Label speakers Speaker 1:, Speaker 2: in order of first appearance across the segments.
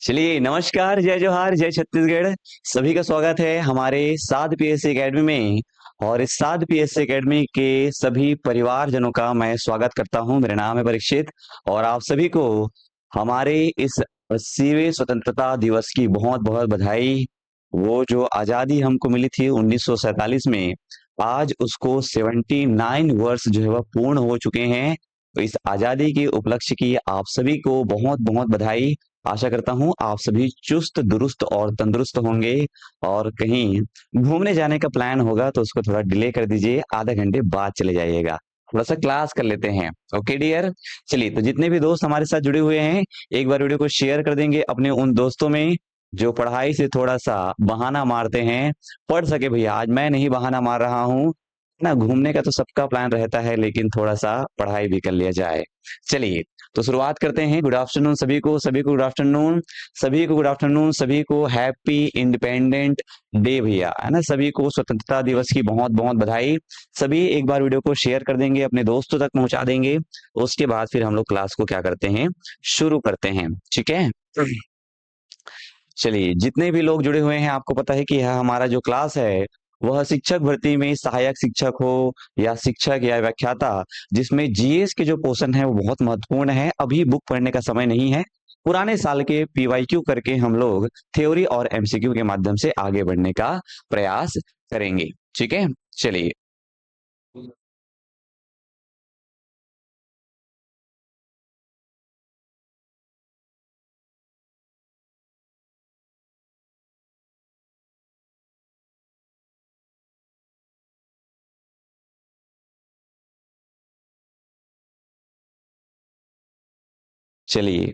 Speaker 1: चलिए, नमस्कार, जय जोहार, जय छत्तीसगढ़। सभी का स्वागत है हमारे साध पीएससी एकेडमी में। और इस साध पीएससी एकेडमी के सभी परिवारजनों का मैं स्वागत करता हूं। मेरा नाम है परीक्षित और आप सभी को हमारे इस 80वें स्वतंत्रता दिवस की बहुत बहुत बधाई। वो जो आजादी हमको मिली थी 1947 में, आज उसको 79 वर्ष जो है वह पूर्ण हो चुके हैं। तो इस आजादी के उपलक्ष्य की आप सभी को बहुत बहुत बधाई। आशा करता हूँ आप सभी चुस्त दुरुस्त और तंदुरुस्त होंगे। और कहीं घूमने जाने का प्लान होगा तो उसको थोड़ा डिले कर दीजिए, आधा घंटे बाद चले जाइएगा। थोड़ा सा क्लास कर लेते हैं। Okay dear. चलिए, तो जितने भी दोस्त हमारे साथ जुड़े हुए हैं, एक बार वीडियो को शेयर कर देंगे अपने उन दोस्तों में जो पढ़ाई से थोड़ा सा बहाना मारते हैं। पढ़ सके भैया, आज मैं नहीं बहाना मार रहा हूँ ना। घूमने का तो सबका प्लान रहता है, लेकिन थोड़ा सा पढ़ाई भी कर लिया जाए। चलिए, तो शुरुआत करते हैं। गुड आफ्टरनून सभी को, सभी को गुड आफ्टरनून, सभी को गुड आफ्टरनून, सभी को हैप्पी इंडिपेंडेंट डे भैया, है ना। सभी को स्वतंत्रता दिवस की बहुत बहुत बधाई। सभी एक बार वीडियो को शेयर कर देंगे, अपने दोस्तों तक पहुंचा देंगे। उसके बाद फिर हम लोग क्लास को क्या करते हैं, शुरू करते हैं। ठीक है। चलिए, जितने भी लोग जुड़े हुए हैं, आपको पता है कि यह हमारा जो क्लास है वह शिक्षक भर्ती में सहायक शिक्षक हो या शिक्षक या व्याख्याता, जिसमें जीएस के जो पोर्शन है वो बहुत महत्वपूर्ण है। अभी बुक पढ़ने का समय नहीं है। पुराने साल के पीवाईक्यू करके हम लोग थ्योरी और एमसीक्यू के माध्यम से आगे बढ़ने का प्रयास करेंगे। ठीक है। चलिए, चलिए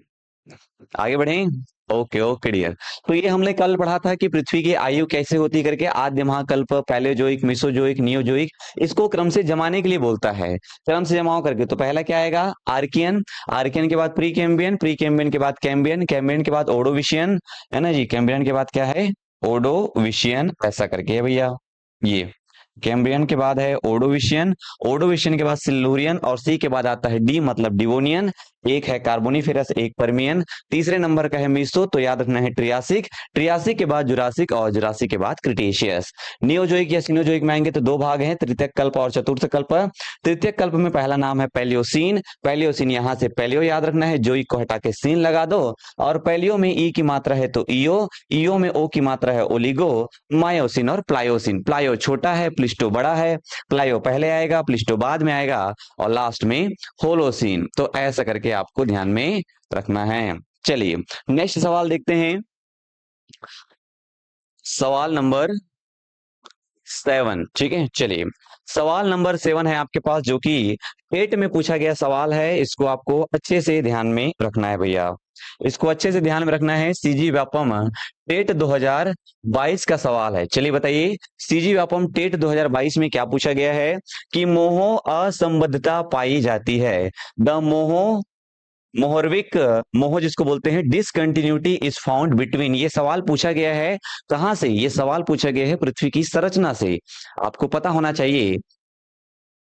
Speaker 1: आगे बढ़ें। Okay okay dear. तो ये हमने कल पढ़ा था कि पृथ्वी की आयु कैसे होती करके, आद्य महाकल्प, पैलेयोजोइक, मेसोजोइक, नियोजोइक। इसको क्रम से जमाने के लिए बोलता है। क्रम से जमाओ करके तो पहला क्या आएगा, आर्कियन। आर्कियन के बाद प्री कैम्बियन, प्री कैम्बियन के बाद कैम्बियन, कैम्बियन के बाद ओडोविशियन, है ना जी। कैम्बियन के बाद क्या है, ओडोविशियन, ऐसा करके है भैया ये। कैम्ब्रियन के बाद है ओडोविशियन, ओडोविशियन के बाद सिल्लूरियन, और सी के बाद आता है डी मतलब डिवोनियन। एक है कार्बोनिफेरस, एक पर्मियन। तीसरे नंबर का है मीसो, तो याद रखना है ट्रियासिक। ट्रियासिक के बाद जुरासिक, और जुरासिक के बाद क्रिटेशियस। नियोजोइक या सिनोजोइक में आएंगे तो दो भाग हैं, तृतीयक कल्प और चतुर्थ कल्प। तृतीयक कल्प में पहला नाम है पैलियोसीन। पैलियोसीन, यहाँ से पैलियो याद रखना है, जोइक को हटा के सीन लगा दो। और पैलियो में ई की मात्रा है तो ईओ, ईओ में ओ की मात्रा है ओलिगो। मायोसिन और प्लायोसिन, प्लायो छोटा है, प्लिस्टो बड़ा है। प्लायो पहले आएगा, प्लिस्टो बाद में आएगा, और लास्ट में होलोसीन। तो ऐसा करके आपको ध्यान में रखना है। चलिए, नेक्स्ट सवाल देखते हैं। सवाल नंबर 7। ठीक है। चलिए, सवाल नंबर 7 है आपके पास, जो कि पेट में पूछा गया सवाल है। इसको आपको अच्छे से ध्यान में रखना है भैया, इसको अच्छे से ध्यान में रखना है। सीजी व्यापम टेट 2022 का सवाल है। चलिए बताइए, सीजी व्यापम टेट 2022 में क्या पूछा गया है कि मोह असंबद्धता पाई जाती है। द मोह, मोहरविक, मोह जिसको बोलते हैं, डिसकंटिन्यूटी इज फाउंड बिटवीन। ये सवाल पूछा गया है कहां से, ये सवाल पूछा गया है पृथ्वी की संरचना से। आपको पता होना चाहिए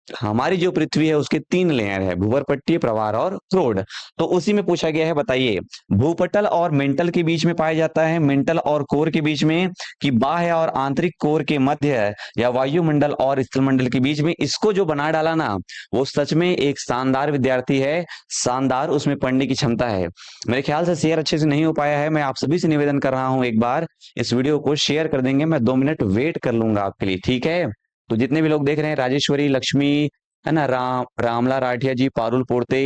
Speaker 1: हमारी जो पृथ्वी है उसके 3 लेयर है, भूवरपट्टी, प्रवार और क्रोड। तो उसी में पूछा गया है। बताइए, भूपटल और मेंटल के बीच में पाया जाता है, मेंटल और कोर के बीच में, कि बाह्य और आंतरिक कोर के मध्य, या वायुमंडल और स्थलमंडल के बीच में। इसको जो बना डाला ना, वो सच में एक शानदार विद्यार्थी है। शानदार उसमें पढ़ने की क्षमता है। मेरे ख्याल से शेयर अच्छे से नहीं हो पाया है। मैं आप सभी से निवेदन कर रहा हूं, एक बार इस वीडियो को शेयर कर देंगे। मैं 2 मिनट वेट कर लूंगा आपके लिए, ठीक है। तो जितने भी लोग देख रहे हैं, राजेश्वरी, लक्ष्मी, है ना, रामला राठिया जी, पारुल पोर्ते,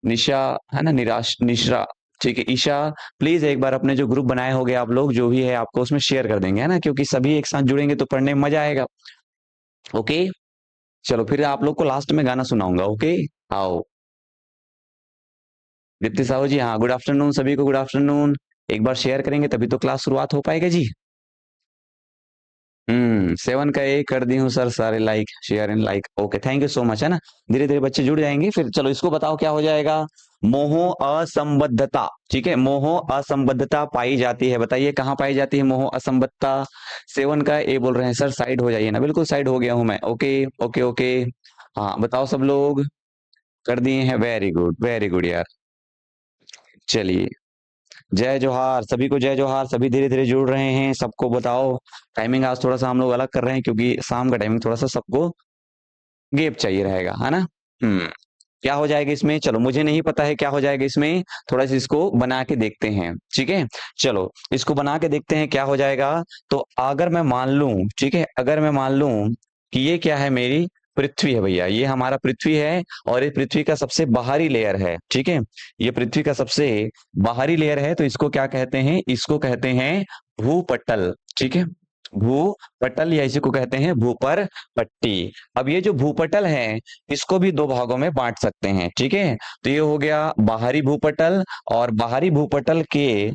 Speaker 1: निशा, है ना, निराश निशरा, ठीक है, ईशा। प्लीज एक बार अपने जो ग्रुप बनाए होंगे आप लोग, जो भी है आपको उसमें शेयर कर देंगे, है ना, क्योंकि सभी एक साथ जुड़ेंगे तो पढ़ने में मजा आएगा। ओके। चलो, फिर आप लोग को लास्ट में गाना सुनाऊंगा। ओके। आओ, दीप्ति साहू जी, हाँ, गुड आफ्टरनून सभी को, गुड आफ्टरनून। एक बार शेयर करेंगे तभी तो क्लास शुरुआत हो पाएगा जी। 7 का ए कर दी हूँ सर, सारे like share and like. Okay, thank you so much, है ना। धीरे धीरे बच्चे जुड़ जाएंगे फिर। चलो, इसको बताओ क्या हो जाएगा। मोह असंबद्धता, ठीक है, मोह असंबद्धता पाई जाती है। बताइए कहाँ पाई जाती है मोह असंबद्धता। 7 का ए बोल रहे हैं सर, साइड हो जाइए ना। बिल्कुल साइड हो गया हूं मैं। Okay okay okay. हाँ, बताओ सब लोग कर दिए हैं। वेरी गुड, वेरी गुड यार। चलिए, जय जोहार सभी को, जय जोहार। सभी धीरे धीरे जुड़ रहे हैं, सबको बताओ। टाइमिंग आज थोड़ा सा हम लोग अलग कर रहे हैं क्योंकि शाम का टाइमिंग थोड़ा सा सबको गैप चाहिए रहेगा, है ना। क्या हो जाएगा इसमें, चलो मुझे नहीं पता है क्या हो जाएगा इसमें, थोड़ा सा इसको बना के देखते हैं, ठीक है। चलो इसको बना के देखते हैं क्या हो जाएगा। तो अगर मैं मान लूं, ठीक है, अगर मैं मान लूं कि ये क्या है, मेरी पृथ्वी है भैया, ये हमारा पृथ्वी है और ये पृथ्वी का सबसे बाहरी लेयर है, ठीक है। ये पृथ्वी का सबसे बाहरी लेयर है, तो इसको क्या कहते हैं, इसको कहते हैं भूपटल, ठीक है। भूपटल या इसी को कहते हैं भूपर पट्टी। अब ये जो भूपटल है इसको भी दो भागों में बांट सकते हैं, ठीक है। तो ये हो गया बाहरी भूपटल, और बाहरी भूपटल के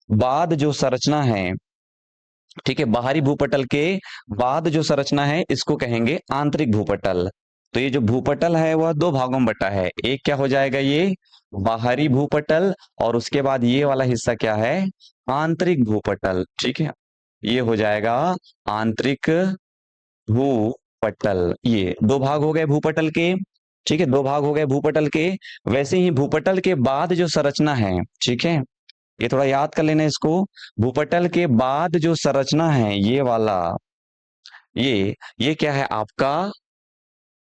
Speaker 1: बाद जो संरचना है, ठीक है, बाहरी भूपटल के बाद जो संरचना है इसको कहेंगे आंतरिक भूपटल। तो ये जो भूपटल है वह दो भागों में बटा है, एक क्या हो जाएगा, ये बाहरी भूपटल, और उसके बाद ये वाला हिस्सा क्या है, आंतरिक भूपटल, ठीक है। ये हो जाएगा आंतरिक भूपटल। ये दो भाग हो गए भूपटल के, ठीक है, दो भाग हो गए भूपटल के। वैसे ही भूपटल के बाद जो संरचना है, ठीक है, ये थोड़ा याद कर लेना इसको। भूपटल के बाद जो संरचना है ये वाला, ये क्या है आपका,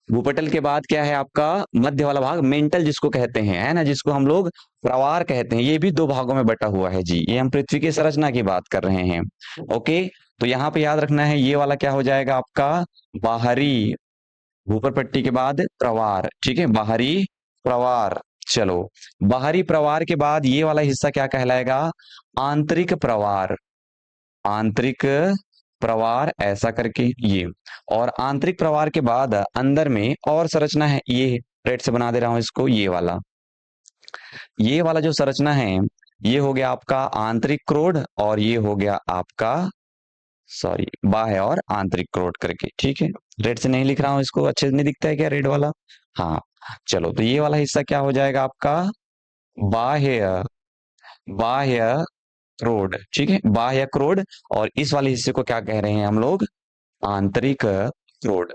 Speaker 1: भूपटल के बाद क्या है आपका मध्य वाला भाग, मेंटल जिसको कहते हैं, है ना, जिसको हम लोग प्रवार कहते हैं, ये भी दो भागों में बटा हुआ है जी। ये हम पृथ्वी की संरचना की बात कर रहे हैं। ओके, तो यहाँ पे याद रखना है ये वाला क्या हो जाएगा आपका बाहरी ऊपर पट्टी के बाद प्रवार, ठीक है, बाहरी प्रवार। चलो बाहरी प्रवार के बाद ये वाला हिस्सा क्या कहलाएगा, आंतरिक प्रवार, आंतरिक प्रवार ऐसा करके ये। और आंतरिक प्रवार के बाद अंदर में और संरचना है, ये रेड से बना दे रहा हूं इसको, ये वाला जो संरचना है ये हो गया आपका आंतरिक क्रोड, और ये हो गया आपका, सॉरी, बाह्य और आंतरिक क्रोड करके, ठीक है। रेड से नहीं लिख रहा हूं इसको, अच्छे से नहीं दिखता है क्या रेड वाला, हाँ। चलो तो ये वाला हिस्सा क्या हो जाएगा आपका बाह्य, बाह्य क्रोड, ठीक है, बाह्य क्रोड। और इस वाले हिस्से को क्या कह रहे हैं हम लोग, आंतरिक क्रोड।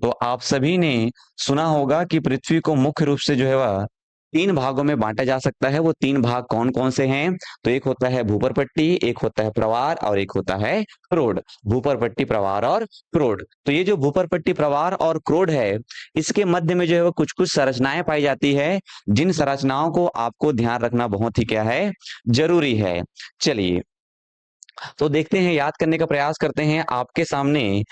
Speaker 1: तो आप सभी ने सुना होगा कि पृथ्वी को मुख्य रूप से जो है वह तीन भागों में बांटा जा सकता है। वो तीन भाग कौन कौन से हैं, तो एक होता है भूपर पट्टी, एक होता है प्रवार, और एक होता है क्रोड। भूपर पट्टी, प्रवार और क्रोड। तो ये जो भूपर पट्टी, प्रवार और क्रोड है, इसके मध्य में जो है वो कुछ कुछ संरचनाएं पाई जाती है, जिन संरचनाओं को आपको ध्यान रखना बहुत ही क्या है, जरूरी है। चलिए तो देखते हैं, याद करने का प्रयास करते हैं। आपके सामने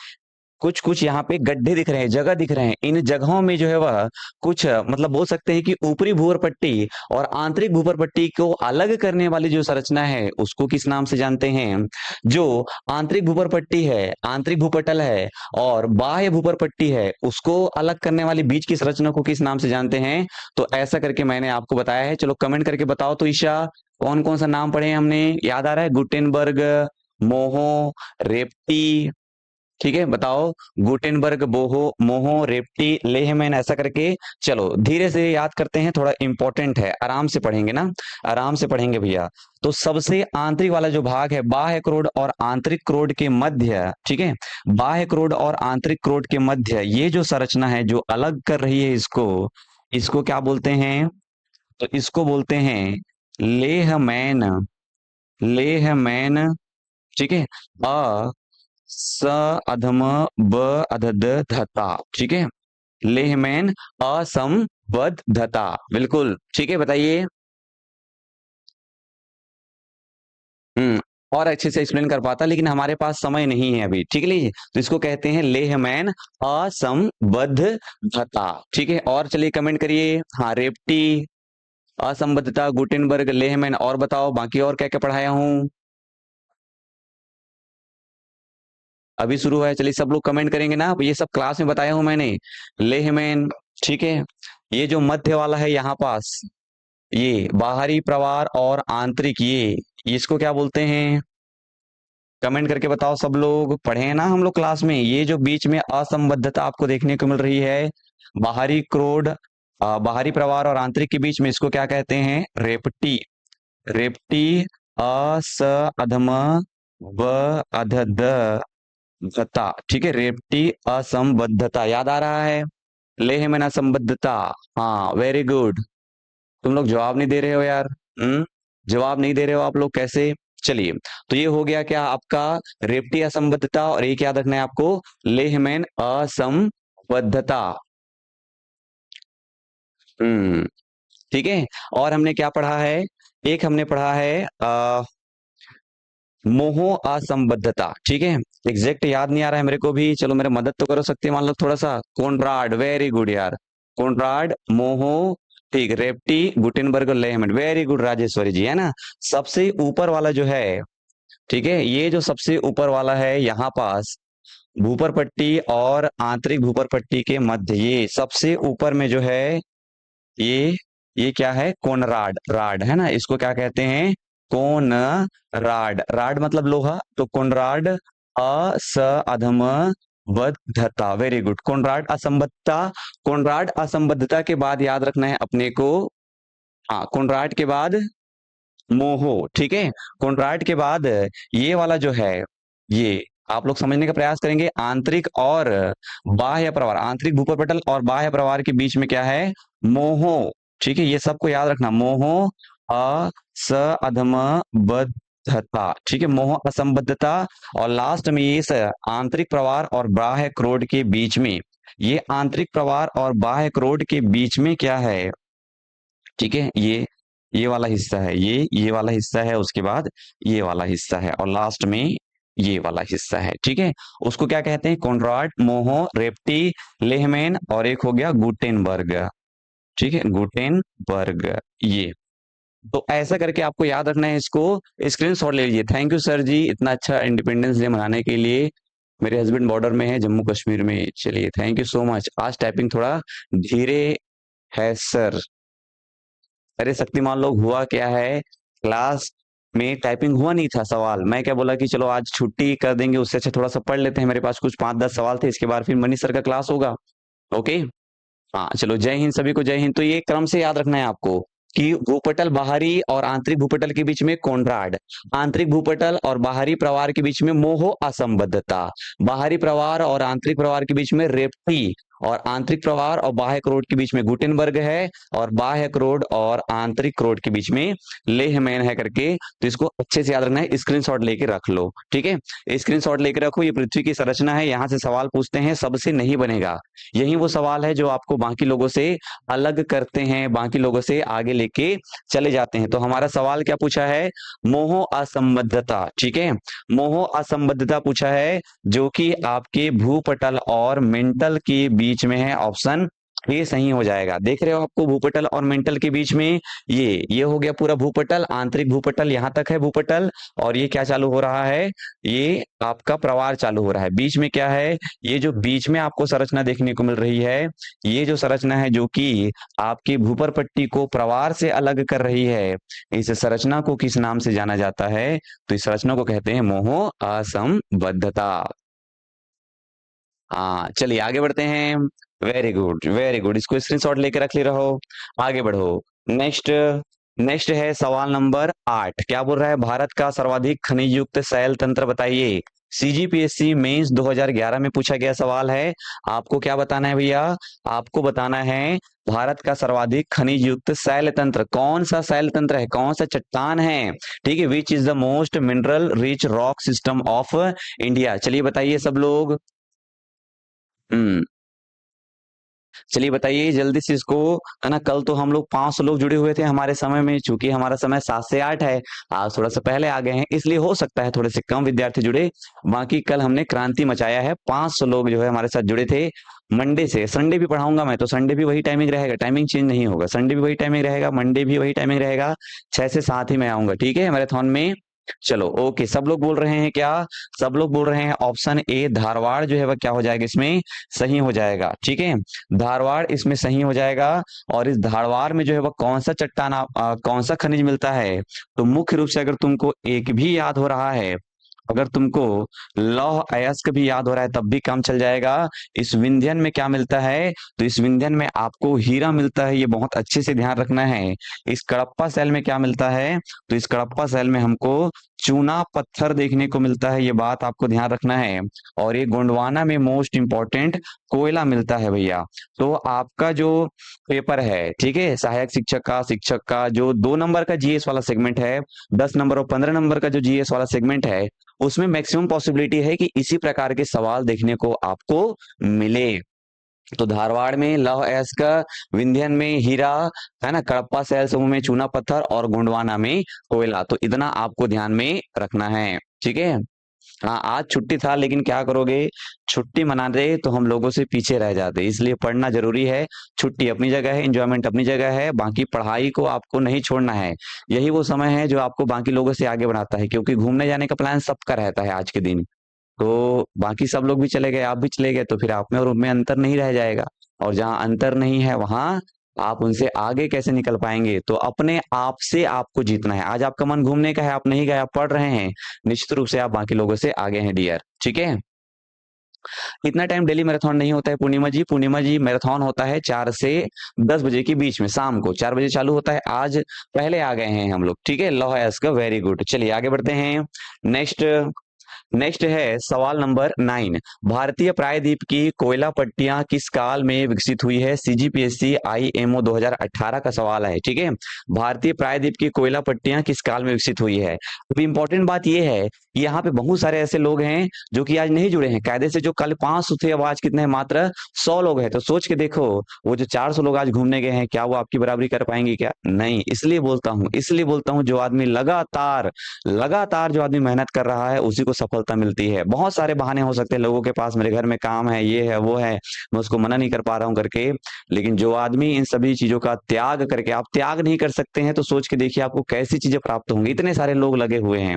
Speaker 1: कुछ कुछ यहाँ पे गड्ढे दिख रहे हैं, जगह दिख रहे हैं। इन जगहों में जो है वह कुछ मतलब बोल सकते हैं कि ऊपरी भूपर पट्टी और आंतरिक भूपर पट्टी को अलग करने वाली जो संरचना है उसको किस नाम से जानते हैं। जो आंतरिक भूपर पट्टी है, आंतरिक भूपटल है, और बाह्य भूपर पट्टी है, उसको अलग करने वाली बीच की संरचना को किस नाम से जानते हैं। तो ऐसा करके मैंने आपको बताया है। चलो कमेंट करके बताओ तो ईशा, कौन कौन सा नाम पढ़े हमने, याद आ रहा है, गुटेनबर्ग, मोहो, रेप्टी, ठीक है, बताओ। गुटेनबर्ग, बोहो, मोहो, रेप्टी, लेहमैन, ऐसा करके। चलो धीरे से याद करते हैं, थोड़ा इंपॉर्टेंट है, आराम से पढ़ेंगे ना, आराम से पढ़ेंगे भैया। तो सबसे आंतरिक वाला जो भाग है, बाह्य क्रोड और आंतरिक क्रोड के मध्य, ठीक है, बाह्य क्रोड और आंतरिक क्रोड के मध्य ये जो संरचना है जो अलग कर रही है इसको, इसको क्या बोलते हैं, तो इसको बोलते हैं लेहमैन, लेहमैन, ठीक है। अ स अधम ब अधद धता, ठीक है, लेहमैन असंबद्धता, बिल्कुल ठीक है, बताइए। हम्म, और अच्छे से एक्सप्लेन कर पाता लेकिन हमारे पास समय नहीं है अभी, ठीक है लीजिए। तो इसको कहते हैं लेहमैन असंबद्धता, ठीक है। और चलिए कमेंट करिए, हाँ, रेप्टी, असंबद्धता, गुटेनबर्ग, लेहमैन, और बताओ बाकी और क्या क्या पढ़ाया हूँ। अभी शुरू है, चलिए सब लोग कमेंट करेंगे ना, ये सब क्लास में बताया हूं मैंने। लेहमैन, ठीक है। ये जो मध्य वाला है यहाँ पास, ये बाहरी प्रवार और आंतरिक, ये इसको क्या बोलते हैं, कमेंट करके बताओ। सब लोग पढ़े हैं ना हम लोग क्लास में। ये जो बीच में असंबद्धता आपको देखने को मिल रही है, बाहरी क्रोड, बाहरी प्रवार और आंतरिक के बीच में, इसको क्या कहते हैं, रेपटी, रेपटी, अस अधम व अधद धता, ठीक है, रेपटी असंबद्धता, याद आ रहा है, लेह में असंबद्धता, हाँ वेरी गुड। तुम लोग जवाब नहीं दे रहे हो यार। जवाब नहीं दे रहे हो आप लोग, कैसे? चलिए, तो ये हो गया क्या आपका रेप्टी असंबद्धता, और एक याद रखना है आपको लेहमैन असंबद्धता। ठीक है। और हमने क्या पढ़ा है? एक हमने पढ़ा है मोहो असंबद्धता। ठीक है, एग्जैक्ट याद नहीं आ रहा है मेरे को भी, चलो मेरा मदद तो करो शक्तिमान लोग थोड़ा सा। कोनराड, वेरी गुड यार, कोनराड, मोहो, ठीक, रेप्टी, गुटेनबर्ग और लेहमैन, वेरी गुड राजेश्वरी जी, है ना। सबसे ऊपर वाला जो है, ठीक है, ये जो सबसे ऊपर वाला है यहाँ पास भूपर पट्टी और आंतरिक भूपर पट्टी के मध्य, ये सबसे ऊपर में जो है, ये ये क्या है? कोनराड, राड है ना, इसको क्या कहते हैं? कोन राड, राड मतलब लोहा, तो कोनराड अस अधम बद्धता, वेरी गुड, कोनराड असंबद्धता। कोनराड असंबद्धता के बाद याद रखना है अपने को, हाँ, कोनराड के बाद मोहो, ठीक है। कोनराड के बाद ये वाला जो है, ये आप लोग समझने का प्रयास करेंगे, आंतरिक और बाह्य प्रवार, आंतरिक भूप्रपटल और बाह्य प्रवार के बीच में क्या है? मोहो, ठीक है, ये सबको याद रखना, मोहो अ स अधम बद्धता, ठीक है, मोह असंबद्धता। और लास्ट में ये आंतरिक प्रवार और बाह्य क्रोड के बीच में, ये आंतरिक प्रवार और बाह्य क्रोड के बीच में क्या है? ठीक है, ये वाला हिस्सा है, ये वाला हिस्सा है, उसके बाद ये वाला हिस्सा है, और लास्ट में ये वाला हिस्सा है, ठीक है। उसको क्या कहते हैं? कोनराड, मोहो, रेप्टी, लेहमैन, और एक हो गया गुटेनबर्ग, ठीक है, गुटेनबर्ग। ये तो ऐसा करके आपको याद रखना है, इसको स्क्रीनशॉट ले लीजिए। थैंक यू सर जी, इतना अच्छा इंडिपेंडेंस डे मनाने के लिए। मेरे हस्बैंड बॉर्डर में है, जम्मू कश्मीर में। चलिए, थैंक यू सो मच। आज टाइपिंग थोड़ा धीरे है सर। अरे शक्तिमान लोग, हुआ क्या है, क्लास में टाइपिंग हुआ नहीं था सवाल, मैं क्या बोला कि चलो आज छुट्टी कर देंगे, उससे अच्छा थोड़ा सा पढ़ लेते हैं, मेरे पास कुछ 5-10 सवाल थे, इसके बाद फिर मनीष सर का क्लास होगा। ओके, हाँ चलो, जय हिंद सभी को, जय हिंद। तो ये क्रम से याद रखना है आपको कि भूपटल बाहरी और आंतरिक भूपटल के बीच में कोनराड, आंतरिक भूपटल और बाहरी प्रवार के बीच में मोहो असंबद्धता, बाहरी प्रवार और आंतरिक प्रवार के बीच में रेप्टी, और आंतरिक प्रवार और बाह्य क्रोड के बीच में गुटेनबर्ग है, और बाह्य क्रोड और आंतरिक क्रोड के बीच में लेहमैन है करके। तो इसको अच्छे से याद रखना है, स्क्रीनशॉट लेके रख लो, ठीक है, स्क्रीनशॉट लेके रखो। ये पृथ्वी की संरचना है, यहाँ से सवाल पूछते हैं, सबसे नहीं बनेगा। यही वो सवाल है जो आपको बाकी लोगों से अलग करते हैं, बाकी लोगों से आगे लेके चले जाते हैं। तो हमारा सवाल क्या पूछा है? मोह असंबद्धता, ठीक है, मोह असंबद्धता पूछा है, जो कि आपके भूपटल और मेंटल के बीच में है। ऑप्शन ये सही हो जाएगा। देख रहे हो आपको, भूपटल और मेंटल के बीच में ये हो गया पूरा भूपटल, आंतरिक भूपटल, यहां तक है भूपटल, और ये क्या चालू हो रहा है? ये आपका प्रवार चालू हो रहा है। बीच में क्या है? ये जो बीच में आपको संरचना देखने को मिल रही है, ये जो संरचना है जो कि आपकी भूपर पट्टी को प्रवार से अलग कर रही है, इस संरचना को किस नाम से जाना जाता है? तो इस संरचना को कहते हैं मोह असंबद्धता। हाँ चलिए, आगे बढ़ते हैं। वेरी गुड, वेरी गुड, इसको स्क्रीनशॉट लेके रख ले रहो, आगे बढ़ो। नेक्स्ट, नेक्स्ट है सवाल नंबर 8। क्या बोल रहा है? भारत का सर्वाधिक खनिज युक्त शैल तंत्र बताइए। सीजीपीएससी मेंस 2011 में पूछा गया सवाल है। आपको क्या बताना है भैया? आपको बताना है भारत का सर्वाधिक खनिज युक्त शैल तंत्र कौन सा शैल तंत्र है, कौन सा चट्टान है, ठीक है, which is the most mineral rich rock system of India. चलिए बताइए सब लोग। हम्म, चलिए बताइए जल्दी से इसको, है ना। कल तो हम लोग 500 लोग जुड़े हुए थे हमारे समय में, चूंकि हमारा समय 7 से 8 है, आज थोड़ा सा पहले आ गए हैं, इसलिए हो सकता है थोड़े से कम विद्यार्थी जुड़े। बाकी कल हमने क्रांति मचाया है, 500 लोग जो है हमारे साथ जुड़े थे। मंडे से संडे भी पढ़ाऊंगा मैं, तो संडे भी वही टाइमिंग रहेगा, टाइमिंग चेंज नहीं होगा, संडे भी वही टाइमिंग रहेगा, मंडे भी वही टाइमिंग रहेगा, 6 से 7 ही मैं आऊंगा, ठीक है, मैराथन में। चलो ओके, सब लोग बोल रहे हैं क्या? सब लोग बोल रहे हैं ऑप्शन ए धारवाड़ जो है वह क्या हो जाएगा इसमें? सही हो जाएगा, ठीक है, धारवाड़ इसमें सही हो जाएगा। और इस धारवाड़ में जो है वह कौन सा कौन सा खनिज मिलता है? तो मुख्य रूप से अगर तुमको एक भी याद हो रहा है अगर तुमको लौह अयस्क भी याद हो रहा है तब भी काम चल जाएगा। इस विंध्यन में क्या मिलता है, तो इस विंध्यन में आपको हीरा मिलता है, ये बहुत अच्छे से ध्यान रखना है। इस कडप्पा सेल में क्या मिलता है, तो इस कडप्पा सेल में हमको चूना पत्थर देखने को मिलता है, ये बात आपको ध्यान रखना है। और ये गोंडवाना में मोस्ट इंपॉर्टेंट कोयला मिलता है भैया। तो आपका जो पेपर है, ठीक है, सहायक शिक्षक का जो 2 नंबर का जीएस वाला सेगमेंट है, 10 नंबर और 15 नंबर का जो जीएस वाला सेगमेंट है, उसमें मैक्सिमम पॉसिबिलिटी है कि इसी प्रकार के सवाल देखने को आपको मिले। तो धारवाड़ में लौह अयस्क, विंध्यन में हीरा, है ना, कडप्पा सेल समूह में चूना पत्थर और गोंडवाना में कोयला। तो इतना आपको ध्यान में रखना है, ठीक है। हाँ, आज छुट्टी था लेकिन क्या करोगे, छुट्टी मना दे तो हम लोगों से पीछे रह जाते, इसलिए पढ़ना जरूरी है। छुट्टी अपनी जगह है, एंजॉयमेंट अपनी जगह है, बाकी पढ़ाई को आपको नहीं छोड़ना है। यही वो समय है जो आपको बाकी लोगों से आगे बढ़ाता है, क्योंकि घूमने जाने का प्लान सबका रहता है आज के दिन। तो बाकी सब लोग भी चले गए, आप भी चले गए, तो फिर आप में और उनमें अंतर नहीं रह जाएगा। और जहां अंतर नहीं है वहां आप उनसे आगे कैसे निकल पाएंगे। तो अपने आप से आपको जीतना है। आज आपका मन घूमने का है, आप नहीं गए, आप पढ़ रहे हैं, निश्चित रूप से आप बाकी लोगों से आगे हैं डियर, ठीक है। इतना टाइम डेली मैराथन नहीं होता है पूर्णिमा जी। पूर्णिमा जी मैराथन होता है 4 से 10 बजे के बीच में, शाम को 4 बजे चालू होता है। आज पहले आ गए हैं हम लोग, ठीक है। लौह अयस्क, वेरी गुड। चलिए आगे बढ़ते हैं। नेक्स्ट नेक्स्ट है सवाल नंबर 9। भारतीय प्रायद्वीप की कोयला पट्टियां किस काल में विकसित हुई है। सीजीपीएससी आईएमओ 2018 का सवाल है, ठीक है। भारतीय प्रायद्वीप की कोयला पट्टियां किस काल में विकसित हुई है। अभी इंपॉर्टेंट बात यह है कि यहाँ पे बहुत सारे ऐसे लोग हैं जो कि आज नहीं जुड़े हैं कायदे से। जो कल 500 थे, अब आज कितने हैं, मात्र 100 लोग हैं। तो सोच के देखो, वो जो 400 लोग आज घूमने गए हैं, क्या वो आपकी बराबरी कर पाएंगे, क्या नहीं। इसलिए बोलता हूँ जो आदमी लगातार लगातार जो आदमी मेहनत कर रहा है उसी को सफलता मिलती है। बहुत सारे बहाने हो सकते हैं लोगों के पास, मेरे घर में काम है, ये है, वो है, मैं उसको मना नहीं कर पा रहा हूं करके। लेकिन जो आदमी इन सभी चीजों का त्याग करके, आप त्याग नहीं कर सकते हैं तो सोच के देखिए आपको कैसी चीजें प्राप्त होंगी। इतने सारे लोग लगे हुए हैं,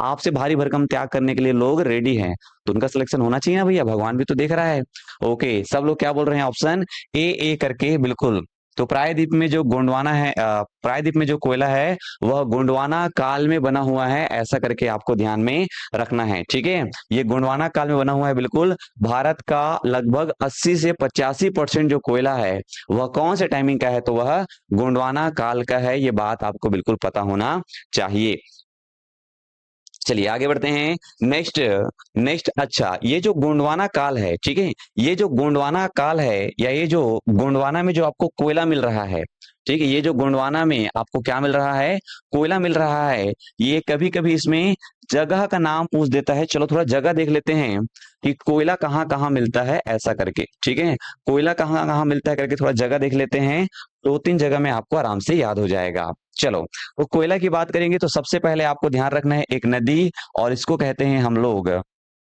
Speaker 1: आपसे भारी भरकम त्याग करने के लिए लोग रेडी हैं, तो उनका सिलेक्शन होना चाहिए ना भैया, भगवान भी तो देख रहा है। ओके, सब लोग क्या बोल रहे हैं, ऑप्शन ए करके, बिल्कुल। तो प्रायद्वीप में जो गोंडवाना है, प्रायद्वीप में जो कोयला है वह गोंडवाना काल में बना हुआ है, ऐसा करके आपको ध्यान में रखना है, ठीक है। ये गोंडवाना काल में बना हुआ है, बिल्कुल। भारत का लगभग 80 से 85% जो कोयला है वह कौन से टाइमिंग का है, तो वह गोंडवाना काल का है। ये बात आपको बिल्कुल पता होना चाहिए। चलिए आगे बढ़ते हैं। नेक्स्ट नेक्स्ट अच्छा, ये जो गोंडवाना काल है, ठीक है, ये जो गोंडवाना काल है, या ये जो गोंडवाना में जो आपको कोयला मिल रहा है, ठीक है, ये जो गोंडवाना में आपको क्या मिल रहा है, कोयला मिल रहा है, ये कभी कभी इसमें जगह का नाम पूछ देता है। चलो थोड़ा जगह देख लेते हैं कि कोयला कहाँ कहाँ मिलता है, ऐसा करके, ठीक है। कोयला कहाँ कहाँ मिलता है करके थोड़ा जगह देख लेते हैं, 2-3 जगह में आपको आराम से याद हो जाएगा। चलो, तो कोयला की बात करेंगे तो सबसे पहले आपको ध्यान रखना है एक नदी, और इसको कहते हैं हम लोग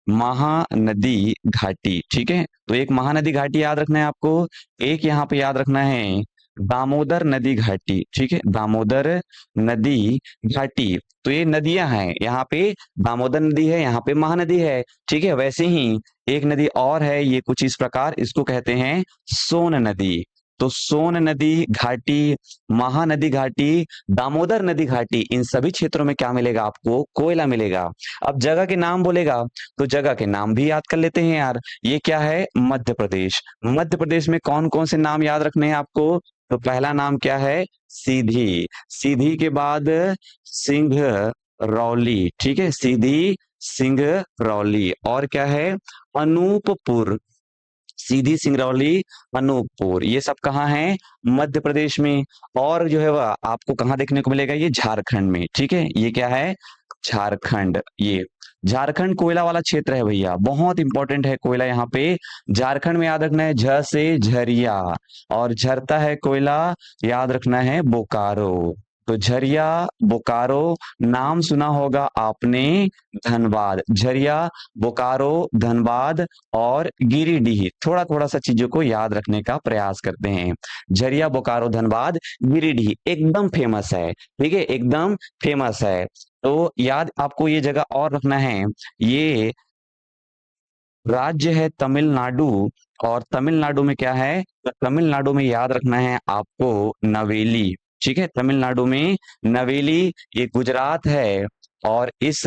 Speaker 1: महानदी घाटी, ठीक है। तो एक महानदी घाटी याद रखना है आपको। एक यहाँ पे याद रखना है दामोदर नदी घाटी, ठीक है, दामोदर नदी घाटी। तो ये नदियां हैं, यहाँ पे दामोदर नदी है, यहाँ पे महानदी है, ठीक है। वैसे ही एक नदी और है, ये कुछ इस प्रकार, इसको कहते हैं सोन नदी। तो सोन नदी घाटी, महानदी घाटी, दामोदर नदी घाटी, इन सभी क्षेत्रों में क्या मिलेगा आपको, कोयला मिलेगा। अब जगह के नाम बोलेगा तो जगह के नाम भी याद कर लेते हैं यार। ये क्या है, मध्य प्रदेश। मध्य प्रदेश में कौन कौन से नाम याद रखने हैं आपको, तो पहला नाम क्या है, सीधी। सीधी के बाद सिंघरौली, ठीक है, सीधी, सिंघरौली। और क्या है, अनूपपुर। सीधी, सिंगरौली, अनूपपुर, ये सब कहाँ है, मध्य प्रदेश में। और जो है वह आपको कहाँ देखने को मिलेगा, ये झारखंड में, ठीक है। ये क्या है, झारखंड। ये झारखंड कोयला वाला क्षेत्र है भैया, बहुत इंपॉर्टेंट है कोयला यहाँ पे। झारखंड में याद रखना है झ से झरिया, और झरता है कोयला, याद रखना है बोकारो। तो झरिया, बोकारो, नाम सुना होगा आपने धनबाद। झरिया, बोकारो, धनबाद और गिरिडीह। थोड़ा थोड़ा सा चीजों को याद रखने का प्रयास करते हैं। झरिया, बोकारो, धनबाद, गिरिडीह एकदम फेमस है, ठीक है, एकदम फेमस है। तो याद आपको ये जगह और रखना है, ये राज्य है तमिलनाडु। और तमिलनाडु में क्या है, तो तमिलनाडु में याद रखना है आपको नवेली, ठीक है। तमिलनाडु में नवेली, ये गुजरात है। और इस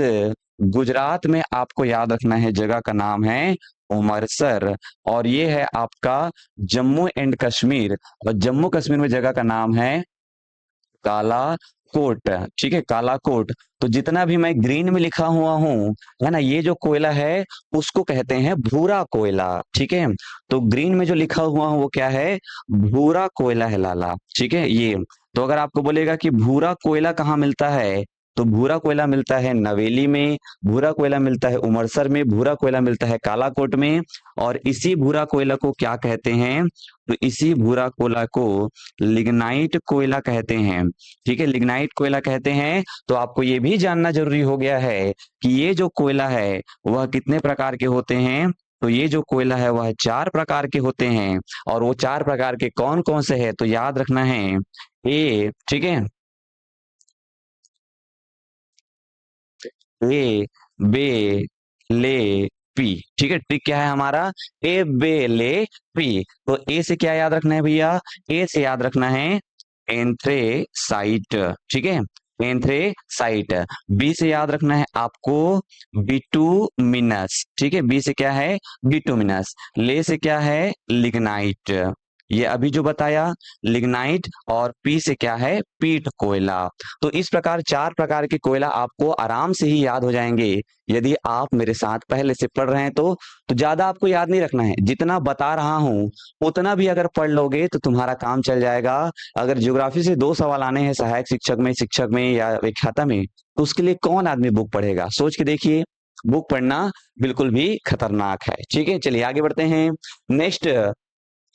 Speaker 1: गुजरात में आपको याद रखना है, जगह का नाम है उमरसर। और ये है आपका जम्मू एंड कश्मीर, और जम्मू कश्मीर में जगह का नाम है काला कोट। ठीक है, काला कोट। तो जितना भी मैं ग्रीन में लिखा हुआ हूँ, है ना, ये जो कोयला है उसको कहते हैं भूरा कोयला। ठीक है, तो ग्रीन में जो लिखा हुआ है वो क्या है, भूरा कोयला है लाला। ठीक है ये। तो अगर आपको बोलेगा कि भूरा कोयला कहाँ मिलता है, तो भूरा कोयला मिलता है नवेली में, भूरा कोयला मिलता है उमरसर में, भूरा कोयला मिलता है कालाकोट में। और इसी भूरा कोयला को क्या कहते हैं, तो इसी भूरा कोयला को लिग्नाइट कोयला कहते हैं। ठीक है, लिग्नाइट कोयला कहते हैं। तो आपको ये भी जानना जरूरी हो गया है कि ये जो कोयला है वह कितने प्रकार के होते हैं। तो ये जो कोयला है वह 4 प्रकार के होते हैं। और वो 4 प्रकार के कौन कौन से हैं, तो याद रखना है। ए, ठीक है, ए, बे, ले, पी। ठीक है, ट्रिक क्या है हमारा, ए, बे, ले, पी। तो ए से क्या याद रखना है भैया, ए से याद रखना है एंथ्रेसाइट। ठीक है, एंथ्रेसाइट। बी से याद रखना है आपको बिटूमिनस। ठीक है, बी से क्या है, बिटूमिनस। ले से क्या है, लिग्नाइट। ये अभी जो बताया लिग्नाइट। और पी से क्या है, पीट कोयला। तो इस प्रकार 4 प्रकार के कोयला आपको आराम से ही याद हो जाएंगे यदि आप मेरे साथ पहले से पढ़ रहे हैं। तो ज्यादा आपको याद नहीं रखना है, जितना बता रहा हूं उतना भी अगर पढ़ लोगे तो तुम्हारा काम चल जाएगा। अगर ज्योग्राफी से 2 सवाल आने हैं सहायक शिक्षक में या व्याख्याता में, तो उसके लिए कौन आदमी बुक पढ़ेगा, सोच के देखिए। बुक पढ़ना बिल्कुल भी खतरनाक है। ठीक है, चलिए आगे बढ़ते हैं। नेक्स्ट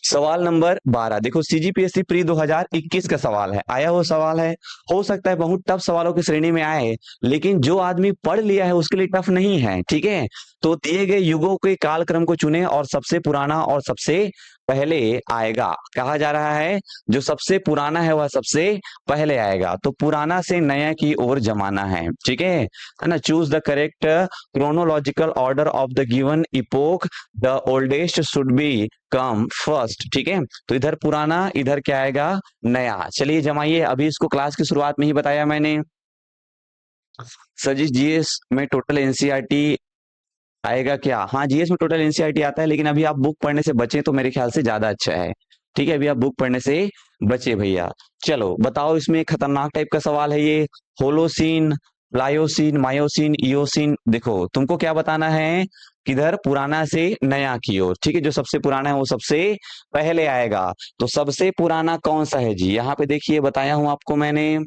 Speaker 1: सवाल नंबर 12, देखो सीजीपीएससी प्री 2021 का सवाल है, आया हुआ सवाल है। हो सकता है बहुत टफ सवालों की श्रेणी में आए, लेकिन जो आदमी पढ़ लिया है उसके लिए टफ नहीं है। ठीक है, तो दिए गए युगों के कालक्रम को चुने और सबसे पुराना और सबसे पहले आएगा। कहा जा रहा है जो सबसे पुराना है वह सबसे पहले आएगा। तो पुराना से नया की ओर जमाना है। ठीक है ना, choose the correct chronological order of the given epoch, the oldest should be come first. ठीक है, तो इधर पुराना, इधर क्या आएगा, नया। चलिए जमाइए, अभी इसको क्लास की शुरुआत में ही बताया मैंने। सर जी जीएस में टोटल एनसीईआरटी आएगा क्या, हाँ जीएस में टोटल एनसीईआरटी आता है, लेकिन अभी आप बुक पढ़ने से बचे तो मेरे ख्याल से ज्यादा अच्छा है। ठीक है, अभी आप बुक पढ़ने से बचे भैया। चलो बताओ, इसमें खतरनाक टाइप का सवाल है ये। Holocene, Pliocene, Miocene, Eocene. देखो तुमको क्या बताना है, किधर पुराना से नया की ओर। ठीक है, जो सबसे पुराना है वो सबसे पहले आएगा। तो सबसे पुराना कौन सा है जी, यहाँ पे देखिए बताया हूं आपको मैंने।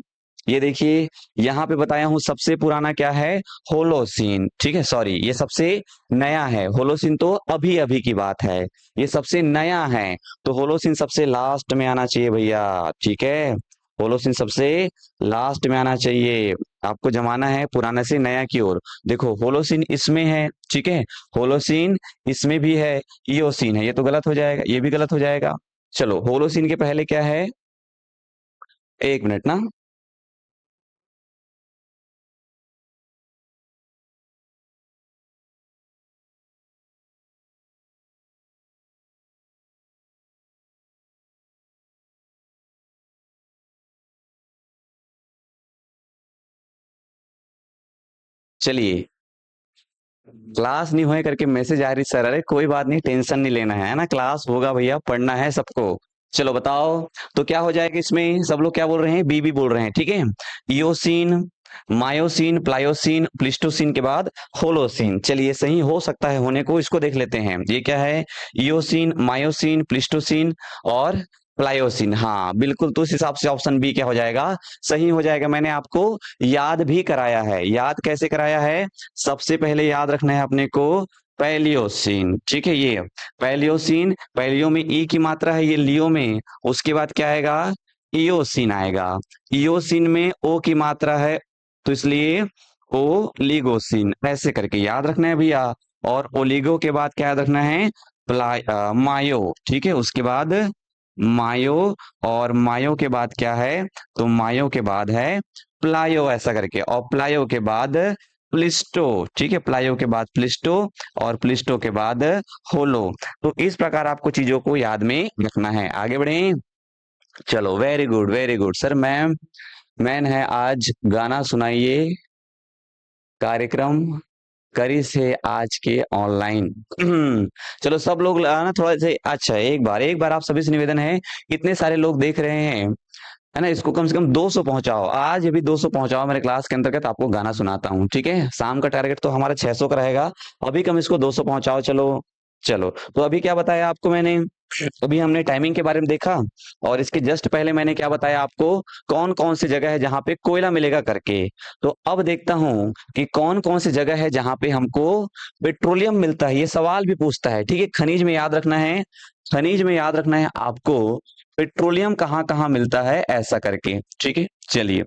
Speaker 1: ये देखिए यहाँ पे बताया हूं सबसे पुराना क्या है, होलोसीन। ठीक है, सॉरी ये सबसे नया है, होलोसीन तो अभी अभी की बात है, ये सबसे नया है। तो होलोसीन सबसे लास्ट में आना चाहिए भैया। ठीक है, होलोसीन सबसे लास्ट में आना चाहिए। आपको जमाना है पुराने से नया की ओर। देखो होलोसीन इसमें है, ठीक है, होलोसीन इसमें भी है, इयोसीन है, ये तो गलत हो जाएगा, ये भी गलत हो जाएगा। चलो होलोसीन के पहले क्या है, एक मिनट ना। चलिए, क्लास नहीं हुए करके मैसेज आ रही सर, अरे कोई बात नहीं, टेंशन नहीं लेना है ना, क्लास होगा भैया, पढ़ना है सबको। चलो बताओ, तो क्या हो जाएगा इसमें, सब लोग क्या बोल रहे हैं, बीबी बोल रहे हैं। ठीक है, इयोसीन, मायोसीन, प्लायोसीन, प्लिस्टोसीन के बाद होलोसीन। चलिए सही हो सकता है होने को, इसको देख लेते हैं। ये क्या है, इयोसीन, मायोसीन, प्लिस्टोसीन और प्लायोसीन। हाँ बिल्कुल, तो उस हिसाब से ऑप्शन बी क्या हो जाएगा, सही हो जाएगा। मैंने आपको याद भी कराया है, याद कैसे कराया है, सबसे पहले याद रखना है अपने को पैलियोसीन। ठीक है, ये पैलियोसीन, पैलियो में ई की मात्रा है, ये लियो में, उसके बाद क्या आएगा, इयोसीन आएगा। इयोसीन में ओ की मात्रा है, तो इसलिए ओलिगोसीन, ऐसे करके याद रखना है भैया। और ओलिगो के बाद क्या याद रखना है, मायो। ठीक है, उसके बाद मायो, और मायो के बाद क्या है, तो मायो के बाद है प्लायो, ऐसा करके, और प्लायो के बाद प्लिस्टो। ठीक है, प्लायो के बाद प्लिस्टो, और प्लिस्टो के बाद होलो। तो इस प्रकार आपको चीजों को याद में रखना है। आगे बढ़े, चलो very good very good. Sir ma'am, man है आज, गाना सुनाइए। कार्यक्रम करी से आज के ऑनलाइन। चलो सब लोग ना थोड़ा से, अच्छा एक बार आप सभी से निवेदन है, इतने सारे लोग देख रहे हैं, है ना, इसको कम से कम 200 पहुंचाओ, आज अभी 200 पहुंचाओ मेरे क्लास के अंतर्गत, आपको गाना सुनाता हूँ, ठीक है। शाम का टारगेट तो हमारा 600 का रहेगा, अभी कम इसको 200 पहुंचाओ। चलो चलो, तो अभी क्या बताया आपको मैंने, अभी हमने टाइमिंग के बारे में देखा, और इसके जस्ट पहले मैंने क्या बताया आपको, कौन कौन सी जगह है जहां पे कोयला मिलेगा करके। तो अब देखता हूं कि कौन कौन सी जगह है जहां पे हमको पेट्रोलियम मिलता है, ये सवाल भी पूछता है, ठीक है। खनिज में याद रखना है, खनिज में याद रखना है आपको पेट्रोलियम कहाँ कहाँ मिलता है ऐसा करके, ठीक है। चलिए,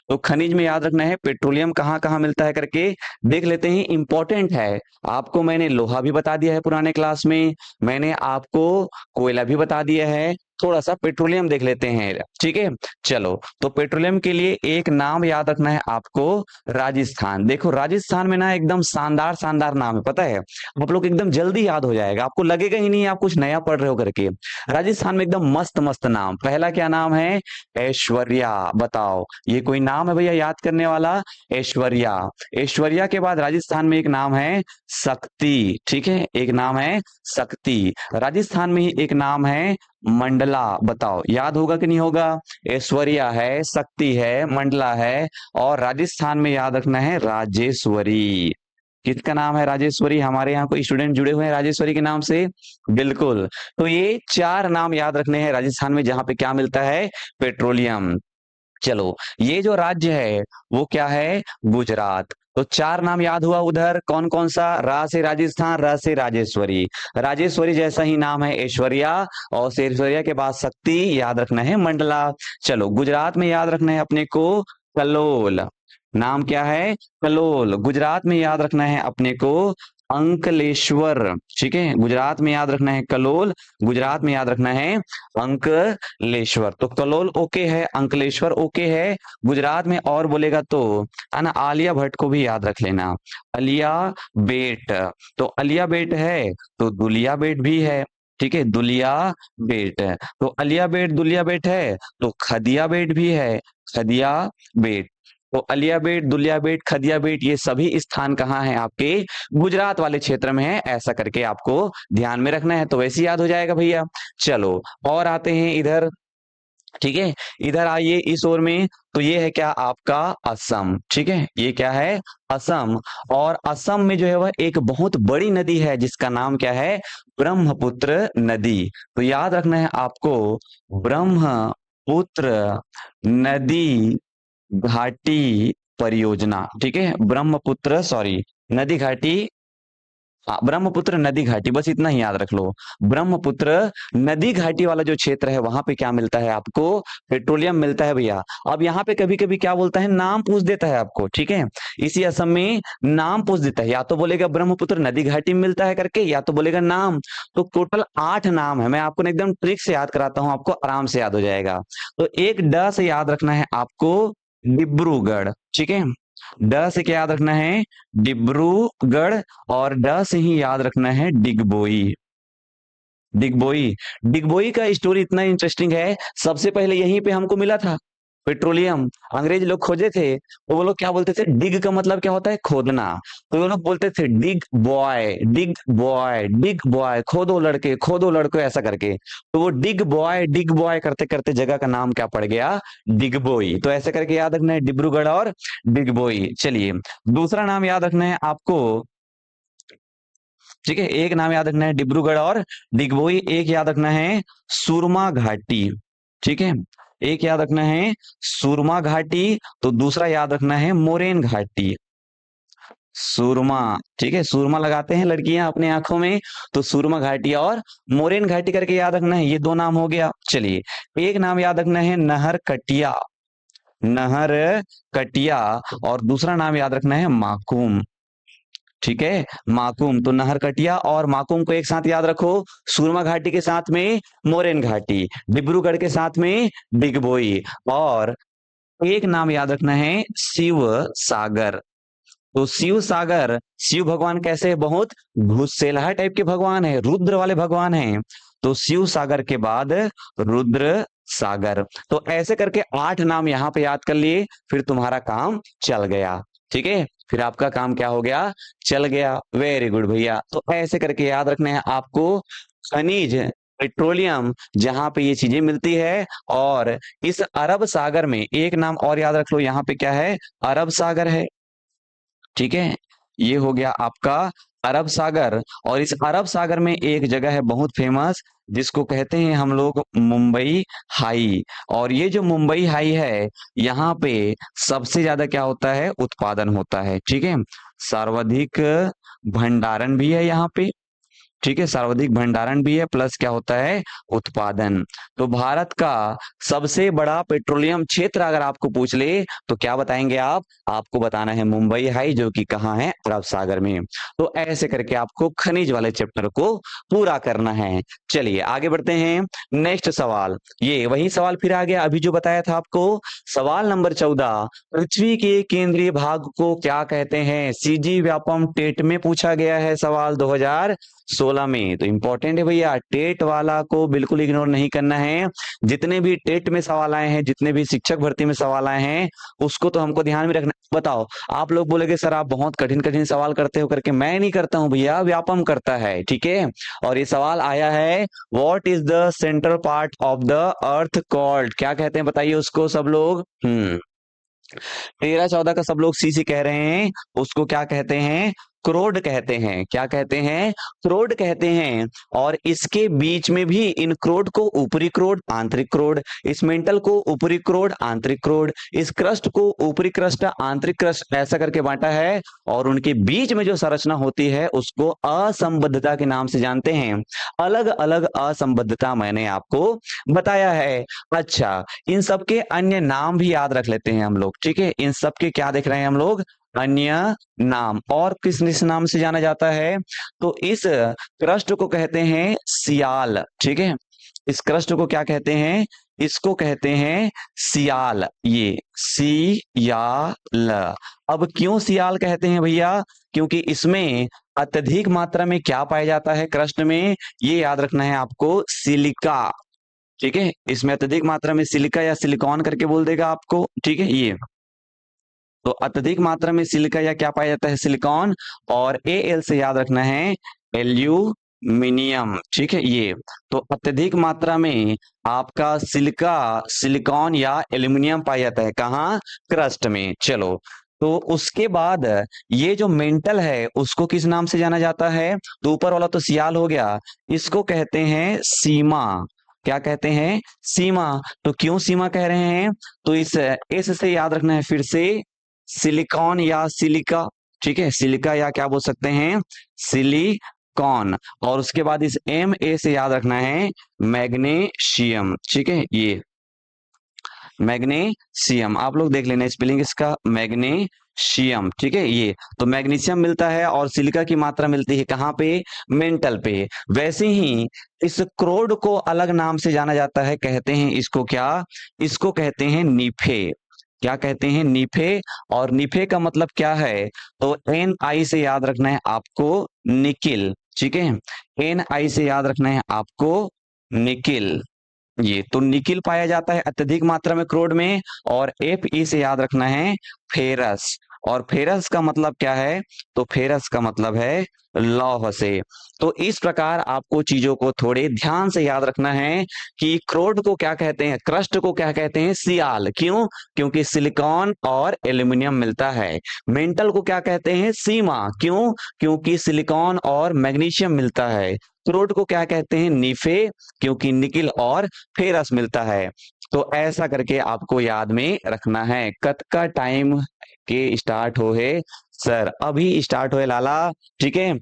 Speaker 1: तो खनिज में याद रखना है पेट्रोलियम कहाँ कहाँ मिलता है करके देख लेते हैं, इंपॉर्टेंट है। आपको मैंने लोहा भी बता दिया है पुराने क्लास में, मैंने आपको कोयला भी बता दिया है, थोड़ा सा पेट्रोलियम देख लेते हैं, ठीक है। चलो, तो पेट्रोलियम के लिए एक नाम याद रखना है आपको, राजस्थान। देखो राजस्थान में ना एकदम शानदार शानदार नाम है, पता है, आप लोग एकदम जल्दी याद हो जाएगा, आपको लगेगा ही नहीं आप कुछ नया पढ़ रहे हो करके। राजस्थान में एकदम मस्त मस्त नाम, पहला क्या नाम है, ऐश्वर्या। बताओ ये कोई नाम है भैया याद करने वाला, ऐश्वर्या। ऐश्वर्या के बाद राजस्थान में एक नाम है शक्ति, ठीक है, एक नाम है शक्ति। राजस्थान में ही एक नाम है मंडला। बताओ याद होगा कि नहीं होगा, ऐश्वर्या है, शक्ति है, मंडला है, और राजस्थान में याद रखना है राजेश्वरी। किसका नाम है राजेश्वरी, हमारे यहाँ कोई स्टूडेंट जुड़े हुए हैं राजेश्वरी के नाम से, बिल्कुल। तो ये 4 नाम याद रखने हैं राजस्थान में जहां पे क्या मिलता है, पेट्रोलियम। चलो, ये जो राज्य है वो क्या है, गुजरात। तो 4 नाम याद हुआ उधर, कौन कौन सा, रा से राजस्थान, र से राजेश्वरी, राजेश्वरी जैसा ही नाम है ऐश्वर्या, और से ऐश्वर्या के बाद शक्ति, याद रखना है मंडला। चलो, गुजरात में याद रखना है अपने को कलोल, नाम क्या है, कलोल। गुजरात में याद रखना है अपने को अंकलेश्वर, ठीक है, गुजरात में याद रखना है कलोल, गुजरात में याद रखना है अंकलेश्वर। तो कलोल ओके है, अंकलेश्वर ओके है। गुजरात में और बोलेगा तो, है ना, आलिया भट्ट को भी याद रख लेना, अलिया बेट। तो अलिया बेट है तो दुलिया बेट भी है, ठीक है, दुलिया बेट। तो अलिया बेट दुलिया बेट है तो खदिया बेट भी है, खदिया बेट। तो अलिया बेट, दुलिया बेट, खदिया बेट, ये सभी स्थान कहाँ हैं आपके, गुजरात वाले क्षेत्र में है, ऐसा करके आपको ध्यान में रखना है, तो वैसे याद हो जाएगा भैया। चलो, और आते हैं इधर, ठीक है, इधर आइए इस ओर में। तो ये है क्या आपका असम, ठीक है, ये क्या है, असम। और असम में जो है वह एक बहुत बड़ी नदी है जिसका नाम क्या है, ब्रह्मपुत्र नदी। तो याद रखना है आपको ब्रह्मपुत्र नदी घाटी परियोजना, ठीक है, ब्रह्मपुत्र, सॉरी, नदी घाटी, हाँ, ब्रह्मपुत्र नदी घाटी, बस इतना ही याद रख लो। ब्रह्मपुत्र नदी घाटी वाला जो क्षेत्र है वहां पे क्या मिलता है आपको, पेट्रोलियम मिलता है भैया। अब यहाँ पे कभी कभी क्या बोलता है, नाम पूछ देता है आपको, ठीक है, इसी असम में नाम पूछ देता है, या तो बोलेगा ब्रह्मपुत्र नदी घाटी में मिलता है करके, या तो बोलेगा नाम। तो टोटल 8 नाम है, मैं आपको एकदम ट्रिक से याद कराता हूँ, आपको आराम से याद हो जाएगा। तो एक ड से याद रखना है आपको डिब्रूगढ़, ठीक है, ड से क्या याद रखना है, डिब्रूगढ़, और ड से ही याद रखना है डिगबोई, डिगबोई। डिगबोई का स्टोरी इतना इंटरेस्टिंग है, सबसे पहले यहीं पे हमको मिला था पेट्रोलियम, अंग्रेज लोग खोजे थे, तो वो लोग क्या बोलते थे, डिग का मतलब क्या होता है, खोदना। तो वो लोग बोलते थे डिग बॉय, डिग बॉय, डिग बॉय, खोदो लड़के, ऐसा करके। तो वो डिग बॉय करते करते जगह का नाम क्या पड़ गया, डिगबोई। तो ऐसे करके याद रखना है डिब्रूगढ़ और डिगबोई। चलिए, दूसरा नाम याद रखना है आपको, ठीक है, एक नाम याद रखना है डिब्रूगढ़ और डिगबोई, एक याद रखना है सुरमा घाटी, ठीक है, एक याद रखना है सुरमा घाटी। तो दूसरा याद रखना है मोरेन घाटी, सुरमा, ठीक है, सुरमा लगाते हैं लड़कियां अपने आंखों में, तो सुरमा घाटी और मोरेन घाटी करके याद रखना है, ये 2 नाम हो गया। चलिए, एक नाम याद रखना है नहर कटिया, नहर कटिया, और दूसरा नाम याद रखना है माकूम, ठीक है, माकूम। तो नहरकटिया और माकूम को एक साथ याद रखो, सुरमा घाटी के साथ में मोरेन घाटी, डिब्रूगढ़ के साथ में डिगबोई, और एक नाम याद रखना है शिव सागर। तो शिव सागर, शिव भगवान कैसे है, बहुत गुस्सेलहा टाइप के भगवान है, रुद्र वाले भगवान हैं। तो शिव सागर के बाद रुद्र सागर। तो ऐसे करके 8 नाम यहाँ पे याद कर लिए, फिर तुम्हारा काम चल गया। ठीक है, फिर आपका काम क्या हो गया, चल गया। वेरी गुड भैया। तो ऐसे करके याद रखना है आपको, खनिज, पेट्रोलियम, जहां पे ये चीजें मिलती है। और इस अरब सागर में एक नाम और याद रख लो, यहाँ पे क्या है, अरब सागर है। ठीक है, ये हो गया आपका अरब सागर। और इस अरब सागर में एक जगह है बहुत फेमस, जिसको कहते हैं हम लोग मुंबई हाई। और ये जो मुंबई हाई है, यहाँ पे सबसे ज्यादा क्या होता है, उत्पादन होता है। ठीक है, सर्वाधिक भंडारण भी है यहाँ पे। ठीक है, सर्वाधिक भंडारण भी है, प्लस क्या होता है, उत्पादन। तो भारत का सबसे बड़ा पेट्रोलियम क्षेत्र अगर आपको पूछ ले तो क्या बताएंगे आप, आपको बताना है मुंबई हाई, जो कि कहाँ है, अरब सागर में। तो ऐसे करके आपको खनिज वाले चैप्टर को पूरा करना है। चलिए आगे बढ़ते हैं। नेक्स्ट सवाल, ये वही सवाल फिर आ गया, अभी जो बताया था आपको। सवाल नंबर 14, पृथ्वी के केंद्रीय भाग को क्या कहते हैं। सीजी व्यापम टेट में पूछा गया है सवाल 2016 में। तो इंपॉर्टेंट है भैया, टेट वाला को बिल्कुल इग्नोर नहीं करना है। जितने भी टेट में सवाल आए हैं, जितने भी शिक्षक भर्ती में सवाल आए हैं, उसको तो हमको ध्यान में रखना। बताओ, आप लोग बोलेगे सर आप बहुत कठिन कठिन सवाल करते हो करके, मैं नहीं करता हूं भैया, व्यापम करता है। ठीक है, और ये सवाल आया है, what is the central part of the earth called, क्या कहते हैं बताइए उसको सब लोग। 13-14 का सब लोग सी सी कह रहे हैं, उसको क्या कहते हैं, क्रोड कहते हैं। क्या कहते हैं, क्रोड कहते हैं। और इसके बीच में भी इन क्रोड को ऊपरी क्रोड, आंतरिक क्रोड, इस मेंटल को ऊपरी क्रोड, आंतरिक क्रोड, इस क्रस्ट को ऊपरी क्रस्ट, आंतरिक क्रस्ट, ऐसा करके बांटा है। और उनके बीच में जो संरचना होती है उसको असंबद्धता के नाम से जानते हैं। अलग अलग असंबद्धता मैंने आपको बताया है। अच्छा, इन सबके अन्य नाम भी याद रख लेते हैं हम लोग। ठीक है, इन सबके क्या देख रहे हैं हम लोग, अन्य नाम। और किस नाम से जाना जाता है, तो इस क्रस्ट को कहते हैं सियाल। ठीक है, इस क्रस्ट को क्या कहते हैं, इसको कहते हैं सियाल, ये सियाल। अब क्यों सियाल कहते हैं भैया, क्योंकि इसमें अत्यधिक मात्रा में क्या पाया जाता है क्रस्ट में, ये याद रखना है आपको, सिलिका। ठीक है, इसमें अत्यधिक मात्रा में सिलिका या सिलिकॉन करके बोल देगा आपको। ठीक है, ये तो अत्यधिक मात्रा में सिलिका या क्या पाया जाता है, सिलिकॉन। और एल से याद रखना है, एल्यूमिनियम। ठीक है, ये तो अत्यधिक मात्रा में आपका सिलिका, सिलिकॉन या एल्यूमिनियम पाया जाता है कहाँ, क्रस्ट में। चलो, तो उसके बाद ये जो मेंटल है उसको किस नाम से जाना जाता है, तो ऊपर वाला तो सियाल हो गया, इसको कहते हैं सीमा। क्या कहते हैं, सीमा। तो क्यों सीमा कह रहे हैं, तो इस एस से याद रखना है फिर से, सिलिकॉन या सिलिका। ठीक है, सिलिका या क्या बोल सकते हैं, सिलिकॉन। और उसके बाद इस एम ए से याद रखना है, मैग्नीशियम। ठीक है, ये मैग्नीशियम, आप लोग देख लेना स्पेलिंग इसका, मैग्नीशियम। ठीक है, ये तो मैग्नीशियम मिलता है और सिलिका की मात्रा मिलती है कहाँ पे, मेंटल पे। वैसे ही इस क्रोड को अलग नाम से जाना जाता है, कहते हैं इसको क्या, इसको कहते हैं नीफे। क्या कहते हैं, नीफे। और नीफे का मतलब क्या है, तो एन आई से याद रखना है आपको, निकिल। ठीक है, एन आई से याद रखना है आपको, निकिल। ये तो निकिल पाया जाता है अत्यधिक मात्रा में क्रोड में। और एफ ई से याद रखना है, फेरस। और फेरस का मतलब क्या है, तो फेरस का मतलब है लौह से। तो इस प्रकार आपको चीजों को थोड़े ध्यान से याद रखना है कि क्रोड को क्या कहते हैं, क्रस्ट को क्या कहते हैं, सियाल। क्यों, क्योंकि सिलिकॉन और एल्यूमिनियम मिलता है। मेंटल को क्या कहते हैं, सीमा। क्यों, क्योंकि सिलिकॉन और मैग्नीशियम मिलता है। क्रोड को क्या कहते हैं, नीफे, क्योंकि निकिल और फेरस मिलता है। तो ऐसा करके आपको याद में रखना है। कत का टाइम के स्टार्ट हो है सर, अभी स्टार्ट हुए लाला। ठीक है,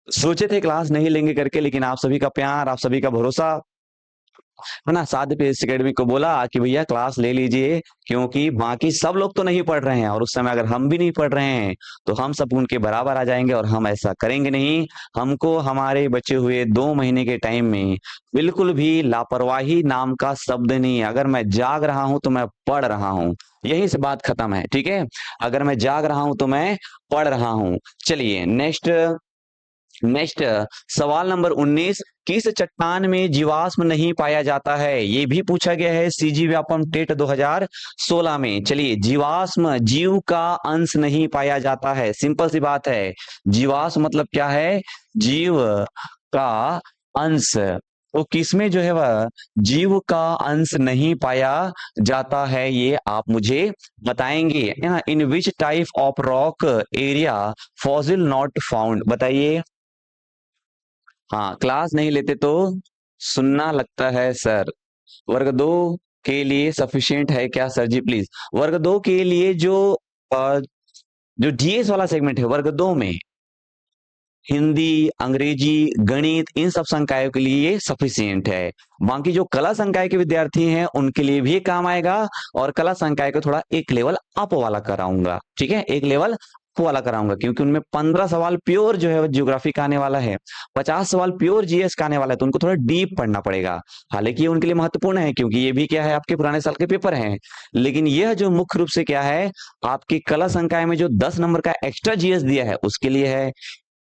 Speaker 1: सोचे थे क्लास नहीं लेंगे करके, लेकिन आप सभी का प्यार, आप सभी का भरोसा है ना, साथ पे एकेडमी को बोला कि भैया क्लास ले लीजिए, क्योंकि बाकी सब लोग तो नहीं पढ़ रहे हैं, और उस समय अगर हम भी नहीं पढ़ रहे हैं तो हम सब उनके बराबर आ जाएंगे, और हम ऐसा करेंगे नहीं। हमको हमारे बचे हुए 2 महीने के टाइम में बिल्कुल भी लापरवाही नाम का शब्द नहीं है। अगर मैं जाग रहा हूं तो मैं पढ़ रहा हूं, यही से बात खत्म है। ठीक है, अगर मैं जाग रहा हूं तो मैं पढ़ रहा हूं। चलिए नेक्स्ट नेक्स्ट सवाल नंबर 19, किस चट्टान में जीवाश्म नहीं पाया जाता है? ये भी पूछा गया है सीजी व्यापम टेट 2016 में। चलिए, जीवाश्म जीव का अंश नहीं पाया जाता है, सिंपल सी बात है। जीवाश्म मतलब क्या है? जीव का अंश। तो किसमें जो है वह जीव का अंश नहीं पाया जाता है, ये आप मुझे बताएंगे, है ना। In which type of rock area fossil not found, बताइए। हाँ, क्लास नहीं लेते तो सुनना लगता है सर। वर्ग दो के लिए सफिशिएंट है क्या सर जी? प्लीज, वर्ग दो के लिए जो डीएस वाला सेगमेंट है वर्ग दो में, हिंदी, अंग्रेजी, गणित, इन सब संकायों के लिए ये सफिशियंट है। बाकी जो कला संकाय के विद्यार्थी हैं उनके लिए भी काम आएगा, और कला संकाय को थोड़ा एक लेवल अप वाला कराऊंगा, ठीक है, एक लेवल अप वाला कराऊंगा, क्योंकि उनमें 15 सवाल प्योर जो है ज्योग्राफी का आने वाला है, 50 सवाल प्योर जीएस का आने वाला है, तो उनको थोड़ा डीप पढ़ना पड़ेगा। हालांकि ये उनके लिए महत्वपूर्ण है, क्योंकि ये भी क्या है, आपके पुराने साल के पेपर हैं। लेकिन यह जो मुख्य रूप से क्या है, आपकी कला संकाय में जो 10 नंबर का एक्स्ट्रा जीएस दिया है उसके लिए है।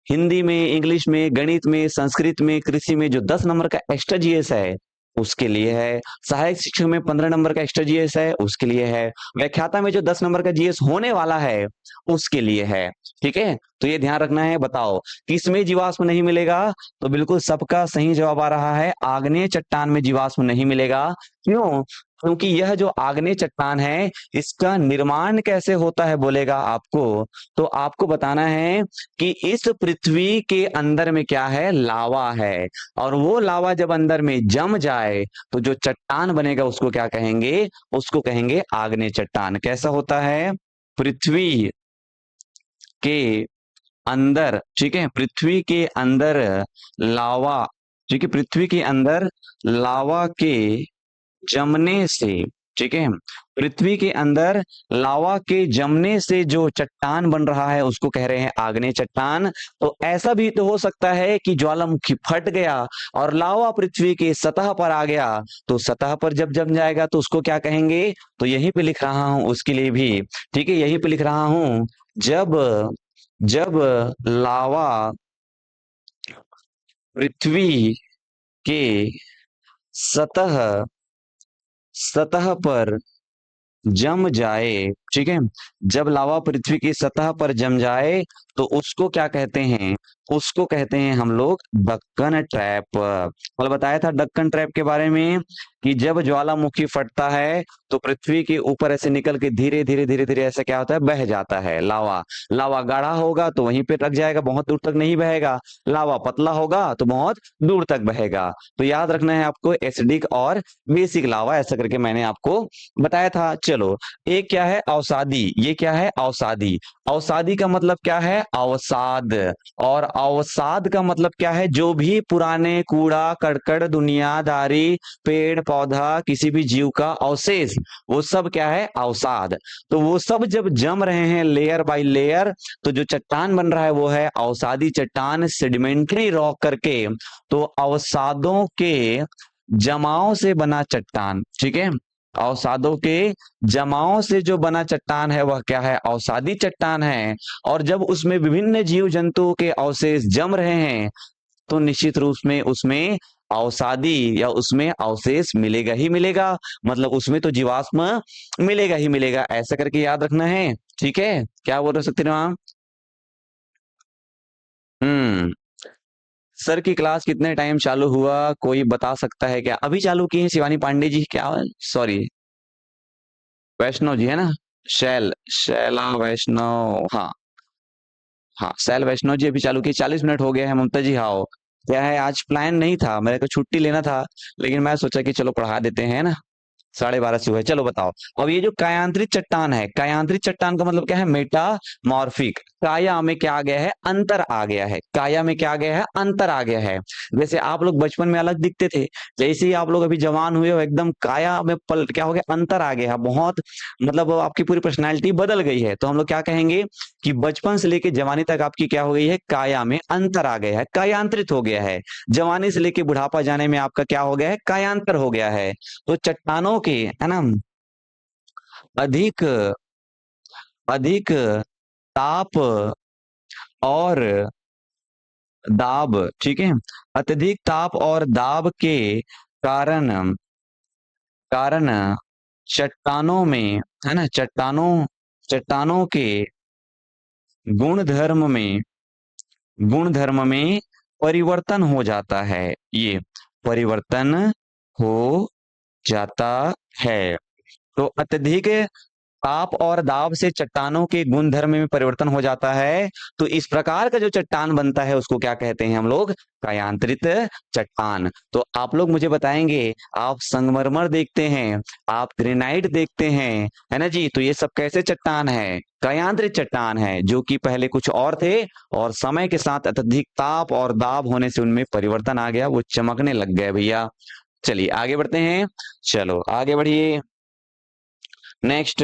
Speaker 1: हिंदी में, इंग्लिश में, गणित में, संस्कृत में, कृषि में जो 10 नंबर का एक्स्ट्रा जीएस है उसके लिए है। सहायक शिक्षक में 15 नंबर का एक्स्ट्रा जीएस है, उसके लिए है। व्याख्याता में जो 10 नंबर का जीएस होने वाला है उसके लिए है। ठीक है, तो ये ध्यान रखना है। बताओ किसमें जीवाश्म नहीं मिलेगा? तो बिल्कुल सबका सही जवाब आ रहा है, आग्नेय चट्टान में जीवाश्म नहीं मिलेगा। क्यों? क्योंकि यह जो आग्नेय चट्टान है इसका निर्माण कैसे होता है बोलेगा आपको, तो आपको बताना है कि इस पृथ्वी के अंदर में क्या है, लावा है, और वो लावा जब अंदर में जम जाए तो जो चट्टान बनेगा उसको क्या कहेंगे? उसको कहेंगे आग्नेय चट्टान। कैसा होता है? पृथ्वी के अंदर, ठीक है, पृथ्वी के अंदर लावा, ठीक है, पृथ्वी के अंदर लावा के जमने से, ठीक है, पृथ्वी के अंदर लावा के जमने से जो चट्टान बन रहा है उसको कह रहे हैं आग्नेय चट्टान। तो ऐसा भी तो हो सकता है कि ज्वालामुखी फट गया और लावा पृथ्वी की सतह पर आ गया, तो सतह पर जब जम जाएगा तो उसको क्या कहेंगे? तो यहीं पे लिख रहा हूं उसके लिए भी, ठीक है, यहीं पे लिख रहा हूं, जब जब लावा पृथ्वी के सतह सतह पर जम जाए, ठीक है, जब लावा पृथ्वी की सतह पर जम जाए तो उसको क्या कहते हैं? उसको कहते हैं हम लोग डक्कन ट्रैप। कल बताया था डक्कन ट्रैप के बारे में कि जब ज्वालामुखी फटता है तो पृथ्वी के ऊपर ऐसे निकल के धीरे धीरे धीरे धीरे ऐसे क्या होता है, बह जाता है लावा। लावा गाढ़ा होगा तो वहीं पे रख जाएगा, बहुत दूर तक नहीं बहेगा। लावा पतला होगा तो बहुत दूर तक बहेगा। तो याद रखना है आपको, एसिडिक और बेसिक लावा, ऐसा करके मैंने आपको बताया था। चलो, एक क्या है, अवसादी। ये क्या है? अवसादी। अवसादी का मतलब क्या है? अवसाद। और अवसाद का मतलब क्या है? जो भी पुराने कूड़ा करकट दुनियादारी पेड़ पौधा किसी भी जीव का अवशेष, वो सब क्या है? अवसाद। तो वो सब जब जम रहे हैं लेयर बाय लेयर, तो जो चट्टान बन रहा है वो है अवसादी चट्टान, सेडिमेंट्री रॉक करके। तो अवसादों के जमाव से बना चट्टान, ठीक है, अवसादों के जमाव से जो बना चट्टान है वह क्या है? अवसादी चट्टान है। और जब उसमें विभिन्न जीव जंतुओं के अवशेष जम रहे हैं तो निश्चित रूप में उसमें अवसादी या उसमें अवशेष मिलेगा ही मिलेगा, मतलब उसमें तो जीवाश्म मिलेगा ही मिलेगा, ऐसा करके याद रखना है। ठीक है, क्या बोल रहे सकते हैं आप? हम्म। सर की क्लास कितने टाइम चालू हुआ, कोई बता सकता है क्या? अभी चालू की है शिवानी पांडे जी, क्या? सॉरी, वैष्णव जी है ना? शैला वैष्णव, हाँ। हाँ, शैल वैष्णव जी अभी चालू की, 40 मिनट हो गए हैं। ममता जी, हाँ। क्या है, आज प्लान नहीं था, मेरे को छुट्टी लेना था, लेकिन मैं सोचा कि चलो पढ़ा देते हैं ना। 12:30 से हुआ है। चलो बताओ, अब ये जो कायांतरित चट्टान है, कायांतरित चट्टान का मतलब क्या है? मेटामॉर्फिक। काया में क्या आ गया है? अंतर आ गया है। काया में क्या आ गया है? अंतर आ गया है। जैसे आप लोग बचपन में अलग दिखते थे, जैसे ही आप लोग अभी जवान हुए हो एकदम काया में पल क्या हो गया? अंतर आ गया है बहुत, मतलब आपकी पूरी पर्सनैलिटी बदल गई है। तो हम लोग क्या कहेंगे कि बचपन से लेके जवानी तक आपकी क्या हो गई है? काया में अंतर आ गया है, कायांतरित हो गया है। जवानी से लेके बुढ़ापा जाने में आपका क्या हो गया है? कायांतर हो गया है। तो चट्टानों के, है ना, अधिक अधिक ताप और दाब, ठीक है, अत्यधिक ताप और दाब के कारण कारण चट्टानों में, है ना, चट्टानों के गुणधर्म में गुणधर्म में परिवर्तन हो जाता है। ये परिवर्तन हो जाता है। तो अत्यधिक ताप और दाब से चट्टानों के गुणधर्म में परिवर्तन हो जाता है। तो इस प्रकार का जो चट्टान बनता है उसको क्या कहते हैं हम लोग? कायांतरित चट्टान। तो आप लोग मुझे बताएंगे, आप संगमरमर देखते हैं, आप ग्रेनाइट देखते हैं, है ना जी, तो ये सब कैसे चट्टान है? कायांतरित चट्टान है, जो कि पहले कुछ और थे और समय के साथ अत्यधिक ताप और दाब होने से उनमें परिवर्तन आ गया, वो चमकने लग गए भैया। चलिए आगे बढ़ते हैं, चलो आगे बढ़िए। नेक्स्ट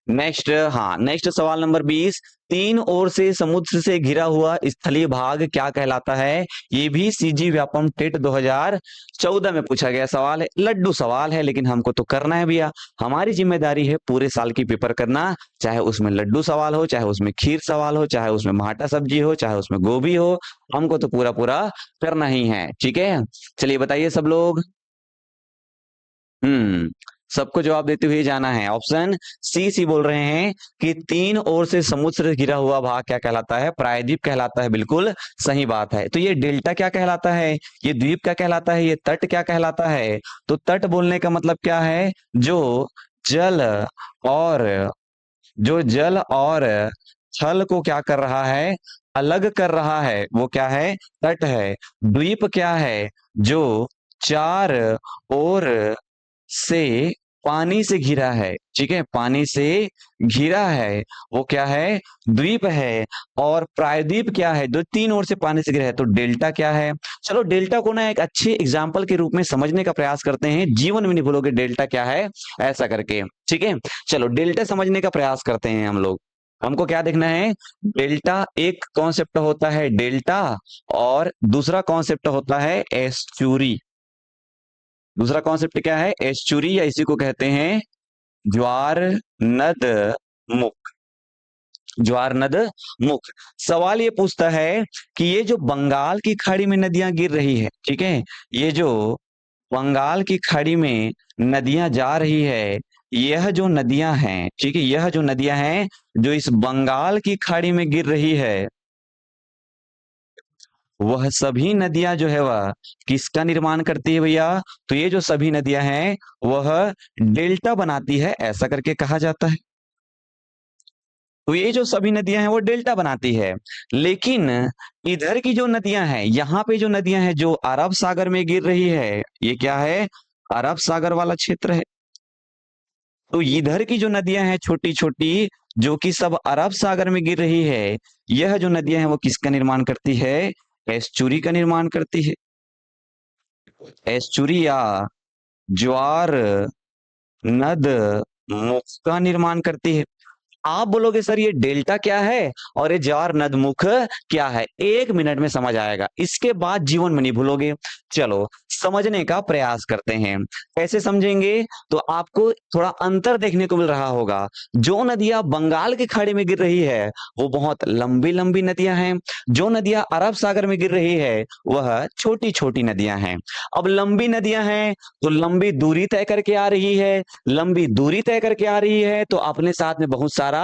Speaker 1: नेक्स्ट हाँ, नेक्स्ट सवाल नंबर 20। तीन ओर से समुद्र से घिरा हुआ स्थलीय भाग क्या कहलाता है? ये भी सीजी व्यापम टेट 2014 में पूछा गया सवाल है। लड्डू सवाल है, लेकिन हमको तो करना है भैया, हमारी जिम्मेदारी है पूरे साल की पेपर करना, चाहे उसमें लड्डू सवाल हो, चाहे उसमें खीर सवाल हो, चाहे उसमें माठा सब्जी हो, चाहे उसमें गोभी हो, हमको तो पूरा पूरा करना ही है, ठीक है। चलिए बताइए सब लोग। हम्म, सबको जवाब देते हुए जाना है। ऑप्शन सी बोल रहे हैं कि तीन ओर से समुद्र से घिरा हुआ भाग क्या कहलाता है? प्रायद्वीप कहलाता है, बिल्कुल सही बात है। तो ये डेल्टा क्या कहलाता है? ये द्वीप क्या कहलाता है? ये तट क्या कहलाता है? तो तट बोलने का मतलब क्या है? जल और जल और थल को क्या कर रहा है? अलग कर रहा है, वो क्या है? तट है। द्वीप क्या है? जो चार ओर से पानी से घिरा है, ठीक है, पानी से घिरा है, वो क्या है? द्वीप है। और प्रायद्वीप क्या है? जो तीन ओर से पानी से घिरा है, तो डेल्टा क्या है? चलो डेल्टा को ना एक अच्छे एग्जाम्पल के रूप में समझने का प्रयास करते हैं, जीवन में नहीं भूलोगे डेल्टा क्या है, ऐसा करके, ठीक है। चलो डेल्टा समझने का प्रयास करते हैं हम लोग। हमको क्या देखना है? डेल्टा, एक कॉन्सेप्ट होता है डेल्टा और दूसरा कॉन्सेप्ट होता है एस्चुरी। दूसरा कॉन्सेप्ट क्या है? एस्चुरी, या इसी को कहते हैं ज्वार नद मुख। ज्वार नद मुख। सवाल ये पूछता है कि ये जो बंगाल की खाड़ी में नदियां गिर रही है, ठीक है, ये जो बंगाल की खाड़ी में नदियां जा रही है, यह जो नदियां हैं, ठीक है, यह जो नदियां हैं जो इस बंगाल की खाड़ी में गिर रही है, वह सभी नदियां जो है वह किसका निर्माण करती है भैया? तो ये जो सभी नदियां हैं वह डेल्टा बनाती है, ऐसा करके कहा जाता है। तो ये जो सभी नदियां हैं वो डेल्टा बनाती है। लेकिन इधर की जो नदियां हैं, यहाँ पे जो नदियां हैं जो अरब सागर में गिर रही है, ये क्या है? अरब सागर वाला क्षेत्र है। तो इधर की जो नदियां हैं छोटी छोटी, जो कि सब अरब सागर में गिर रही है, यह जो नदियां हैं वो किसका निर्माण करती है? एस्चुरी का निर्माण करती है। एस्चुरी या ज्वार नद मुख का निर्माण करती है। आप बोलोगे सर ये डेल्टा क्या है और ये ज्वार नदमुख क्या है? एक मिनट में समझ आएगा, इसके बाद जीवन में नहीं भूलोगे। चलो समझने का प्रयास करते हैं। कैसे समझेंगे? तो आपको थोड़ा अंतर देखने को मिल रहा होगा। जो नदियां बंगाल की खाड़ी में गिर रही है वो बहुत लंबी लंबी नदियां हैं। जो नदियां अरब सागर में गिर रही है वह छोटी छोटी नदियां हैं। अब लंबी नदियां हैं तो लंबी दूरी तय करके आ रही है। लंबी दूरी तय करके आ रही है तो अपने साथ में बहुत सारा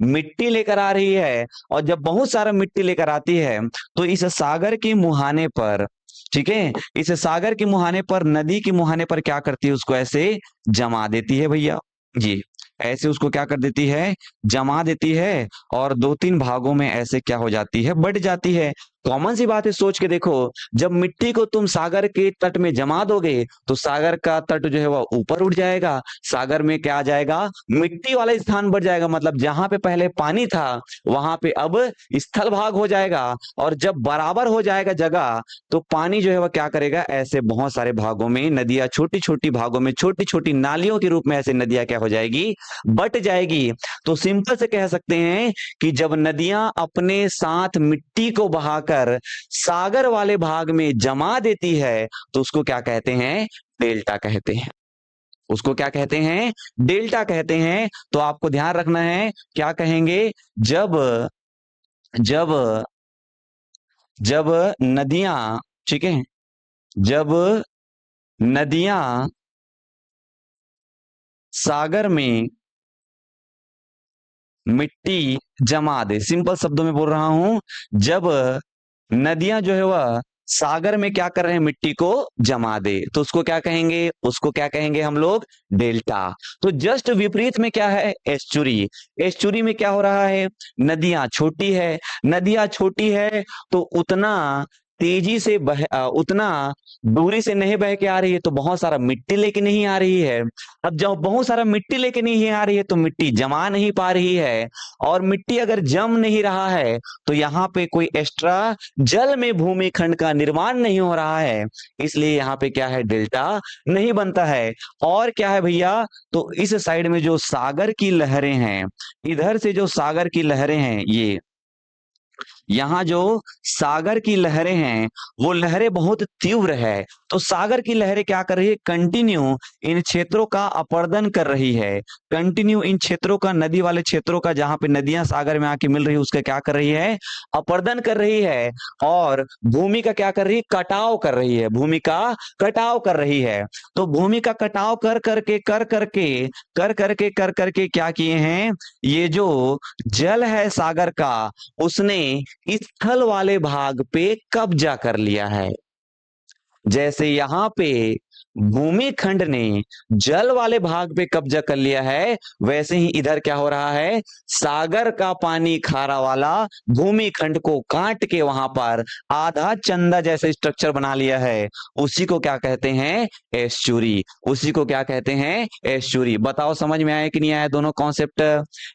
Speaker 1: मिट्टी लेकर आ रही है। और जब बहुत सारा मिट्टी लेकर आती है तो इस सागर के मुहाने पर, ठीक है, इस सागर के मुहाने पर, नदी के मुहाने पर क्या करती है? उसको ऐसे जमा देती है भैया जी। ऐसे उसको क्या कर देती है? जमा देती है। और दो तीन भागों में ऐसे क्या हो जाती है? बट जाती है। कॉमन सी बात है, सोच के देखो, जब मिट्टी को तुम सागर के तट में जमा दोगे तो सागर का तट जो है वह ऊपर उठ जाएगा। सागर में क्या आ जाएगा? मिट्टी वाला स्थान बढ़ जाएगा, मतलब जहां पे पहले पानी था वहां पे अब स्थल भाग हो जाएगा। और जब बराबर हो जाएगा जगह तो पानी जो है वह क्या करेगा? ऐसे बहुत सारे भागों में नदियां, छोटी छोटी भागों में, छोटी छोटी नालियों के रूप में ऐसे नदियां क्या हो जाएगी? बट जाएगी। तो सिंपल से कह सकते हैं कि जब नदियां अपने साथ मिट्टी को बहाकर सागर वाले भाग में जमा देती है तो उसको क्या कहते हैं? डेल्टा कहते हैं। उसको क्या कहते हैं? डेल्टा कहते हैं। तो आपको ध्यान रखना है, क्या कहेंगे? जब जब जब नदियां, ठीक है, जब नदियां सागर में मिट्टी जमा दे, सिंपल शब्दों में बोल रहा हूं, जब नदियां जो है वह सागर में क्या कर रहे हैं, मिट्टी को जमा दे, तो उसको क्या कहेंगे, उसको क्या कहेंगे हम लोग, डेल्टा। तो जस्ट विपरीत में क्या है, एस्चुरी। एस्चुरी में क्या हो रहा है, नदियां छोटी है, नदियां छोटी है तो उतना तेजी से उतना दूरी से नहीं बह के आ रही है, तो बहुत सारा मिट्टी लेके नहीं आ रही है। अब जब बहुत सारा मिट्टी लेके नहीं आ रही है तो मिट्टी जमा नहीं पा रही है, और मिट्टी अगर जम नहीं रहा है तो यहाँ पे कोई एक्स्ट्रा जल में भूमिखंड का निर्माण नहीं हो रहा है, इसलिए यहाँ पे क्या है, डेल्टा नहीं बनता है। और क्या है भैया, तो इस साइड में जो सागर की लहरें हैं, इधर से जो सागर की लहरें हैं, ये यहाँ जो सागर की लहरें हैं वो लहरें बहुत तीव्र है, तो सागर की लहरें क्या कर रही है, कंटिन्यू इन क्षेत्रों का अपरदन कर रही है, कंटिन्यू इन क्षेत्रों का, नदी वाले क्षेत्रों का, जहां पे नदियां सागर में आके मिल रही है उसका क्या कर रही है, अपरदन कर रही है। और भूमि का क्या कर रही है, कटाव कर रही है, भूमि का कटाव कर रही है। तो भूमि का कटाव कर करके क्या किए हैं, ये जो जल है सागर का, उसने स्थल वाले भाग पे कब्जा कर लिया है। जैसे यहाँ पे भूमि खंड ने जल वाले भाग पे कब्जा कर लिया है, वैसे ही इधर क्या हो रहा है, सागर का पानी खारा वाला भूमि खंड को काट के वहां पर आधा चंदा जैसे स्ट्रक्चर बना लिया है, उसी को क्या कहते हैं, एस्चुरी। उसी को क्या कहते हैं, एस्चुरी। बताओ समझ में आया कि नहीं आया दोनों कॉन्सेप्ट,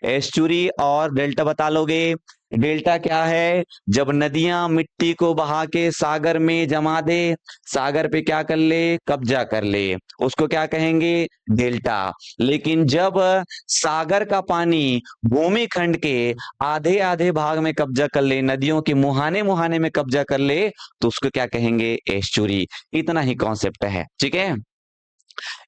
Speaker 1: एस्चुरी और डेल्टा बता लोगे। डेल्टा क्या है, जब नदियां मिट्टी को बहा के सागर में जमा दे, सागर पे क्या कर ले, कब्जा कर ले, उसको क्या कहेंगे, डेल्टा। लेकिन जब सागर का पानी भूमि खंड के आधे आधे भाग में कब्जा कर ले, नदियों के मुहाने मुहाने में कब्जा कर ले, तो उसको क्या कहेंगे, एस्चुरी। इतना ही कॉन्सेप्ट है, ठीक है,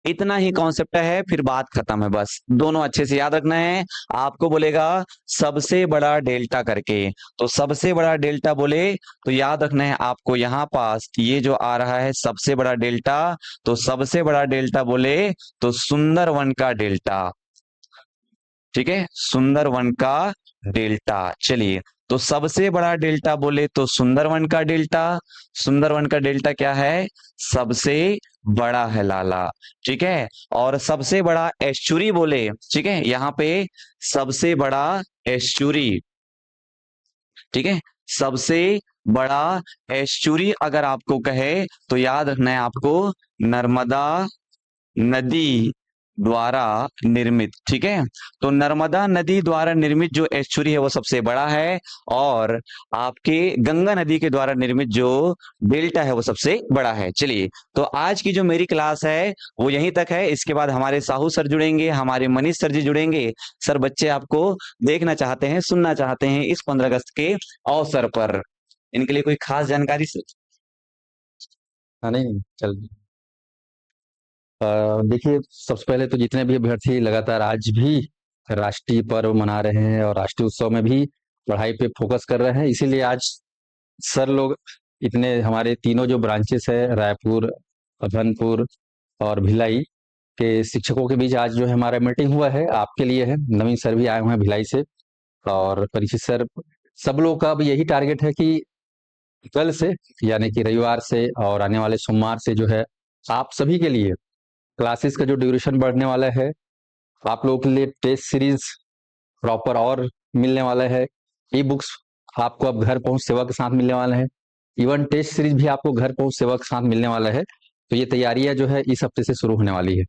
Speaker 1: इतना ही कॉन्सेप्ट है, फिर बात खत्म है, बस दोनों अच्छे से याद रखना है। आपको बोलेगा सबसे बड़ा डेल्टा करके, तो सबसे बड़ा डेल्टा बोले तो याद रखना है आपको, यहाँ पास ये जो आ रहा है सबसे बड़ा डेल्टा, तो सबसे बड़ा डेल्टा बोले तो सुंदरवन का डेल्टा, ठीक है, सुंदरवन का डेल्टा। चलिए, तो सबसे बड़ा डेल्टा बोले तो सुंदरवन का डेल्टा, सुंदरवन का डेल्टा क्या है, सबसे बड़ा है लाला, ठीक है। और सबसे बड़ा एस्चुरी बोले, ठीक है, यहाँ पे सबसे बड़ा एस्चुरी, ठीक है, सबसे बड़ा एस्चुरी अगर आपको कहे तो याद रखना है आपको, नर्मदा नदी द्वारा निर्मित, ठीक है। तो नर्मदा नदी द्वारा निर्मित जो एस्चुरी है वो सबसे बड़ा है, और आपके गंगा नदी के द्वारा निर्मित जो डेल्टा है वो सबसे बड़ा है। चलिए, तो आज की जो मेरी क्लास है वो यहीं तक है, इसके बाद हमारे साहू सर जुड़ेंगे, हमारे मनीष सर जी जुड़ेंगे। सर बच्चे आपको देखना चाहते हैं, सुनना चाहते हैं इस 15 अगस्त के अवसर पर, इनके लिए कोई खास जानकारी सर?
Speaker 2: हाँ, नहीं चल। देखिए, सबसे पहले तो जितने भी अभ्यर्थी लगातार आज भी राष्ट्रीय पर्व मना रहे हैं और राष्ट्रीय उत्सव में भी पढ़ाई पे फोकस कर रहे हैं, इसीलिए आज सर लोग इतने, हमारे तीनों जो ब्रांचेस है, रायपुर, अभनपुर और भिलाई के शिक्षकों के बीच आज जो है हमारा मीटिंग हुआ है, आपके लिए है। नवीन सर भी आए हुए हैं भिलाई से, और परीक्षित सर, सब लोग का अब यही टारगेट है कि कल से, यानी कि रविवार से और आने वाले सोमवार से जो है, आप सभी के लिए क्लासेस का जो ड्यूरेशन बढ़ने वाला है, आप लोगों के लिए टेस्ट सीरीज प्रॉपर और मिलने वाला है, ई बुक्स आपको अब घर पहुंच सेवा के साथ मिलने वाला है, इवन टेस्ट सीरीज भी आपको घर पहुंच सेवा के साथ मिलने वाला है। तो ये तैयारियां जो है इस हफ्ते से शुरू होने वाली है।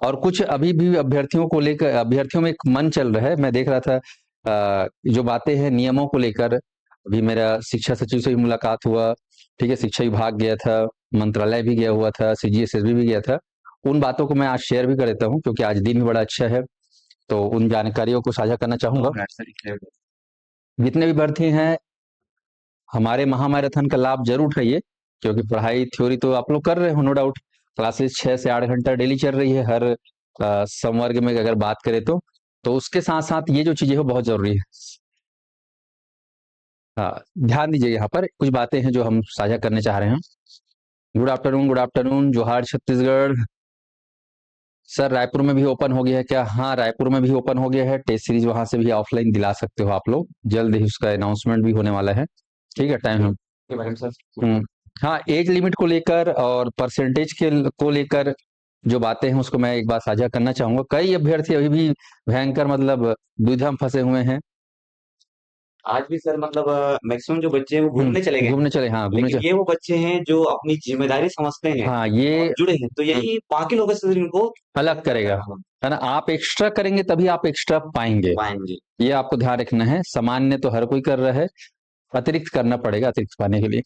Speaker 2: और कुछ अभी भी अभ्यर्थियों को लेकर, अभ्यर्थियों में एक मन चल रहा है, मैं देख रहा था जो बातें हैं नियमों को लेकर, अभी मेरा शिक्षा सचिव से भी मुलाकात हुआ, ठीक है, शिक्षा विभाग गया था, मंत्रालय भी गया हुआ था, सीजीएसएसबी भी गया था। उन बातों को मैं आज शेयर भी कर देता हूँ क्योंकि आज दिन भी बड़ा अच्छा है, तो उन जानकारियों को साझा करना चाहूंगा। जितने भी अभ्यर्थी हैं, हमारे महामैराथन का लाभ जरूर उठाइए, क्योंकि पढ़ाई थ्योरी तो आप लोग कर रहे हो नो डाउट, क्लासेस 6 से 8 घंटा डेली चल रही है हर संवर्ग में अगर बात करें तो उसके साथ साथ ये जो चीजें हो बहुत जरूरी है। हाँ, ध्यान दीजिए, यहाँ पर कुछ बातें हैं जो हम साझा करने चाह रहे हैं। गुड आफ्टरनून, जोहार छत्तीसगढ़। सर रायपुर में भी ओपन हो गया है क्या? हाँ, रायपुर में भी ओपन हो गया है। टेस्ट सीरीज वहां से भी ऑफलाइन दिला सकते हो आप लोग। जल्द ही उसका अनाउंसमेंट भी होने वाला है। ठीक है, टाइम हम हाँ, एज लिमिट को लेकर और परसेंटेज के को लेकर जो बातें हैं उसको मैं एक बार साझा करना चाहूंगा। कई अभ्यर्थी अभी भी भयंकर मतलब दुविधा में फंसे हुए हैं।
Speaker 1: आज भी सर मतलब मैक्सिमम जो बच्चे हैं वो घूमने चले गए हैं।
Speaker 2: घूमने चले, हाँ घूमने
Speaker 1: लेकिन
Speaker 2: चले।
Speaker 1: ये वो बच्चे हैं जो अपनी जिम्मेदारी समझते हैं
Speaker 2: हाँ,
Speaker 1: और
Speaker 2: ये
Speaker 1: जुड़े हैं, तो यही बाकी लोगों से इनको
Speaker 2: अलग करेगा, है ना? आप एक्स्ट्रा करेंगे तभी आप एक्स्ट्रा पाएंगे।
Speaker 1: पाएंगे।
Speaker 2: ये आपको ध्यान रखना है। सामान्य तो हर कोई कर रहा है, अतिरिक्त करना पड़ेगा अतिरिक्त पाने के लिए।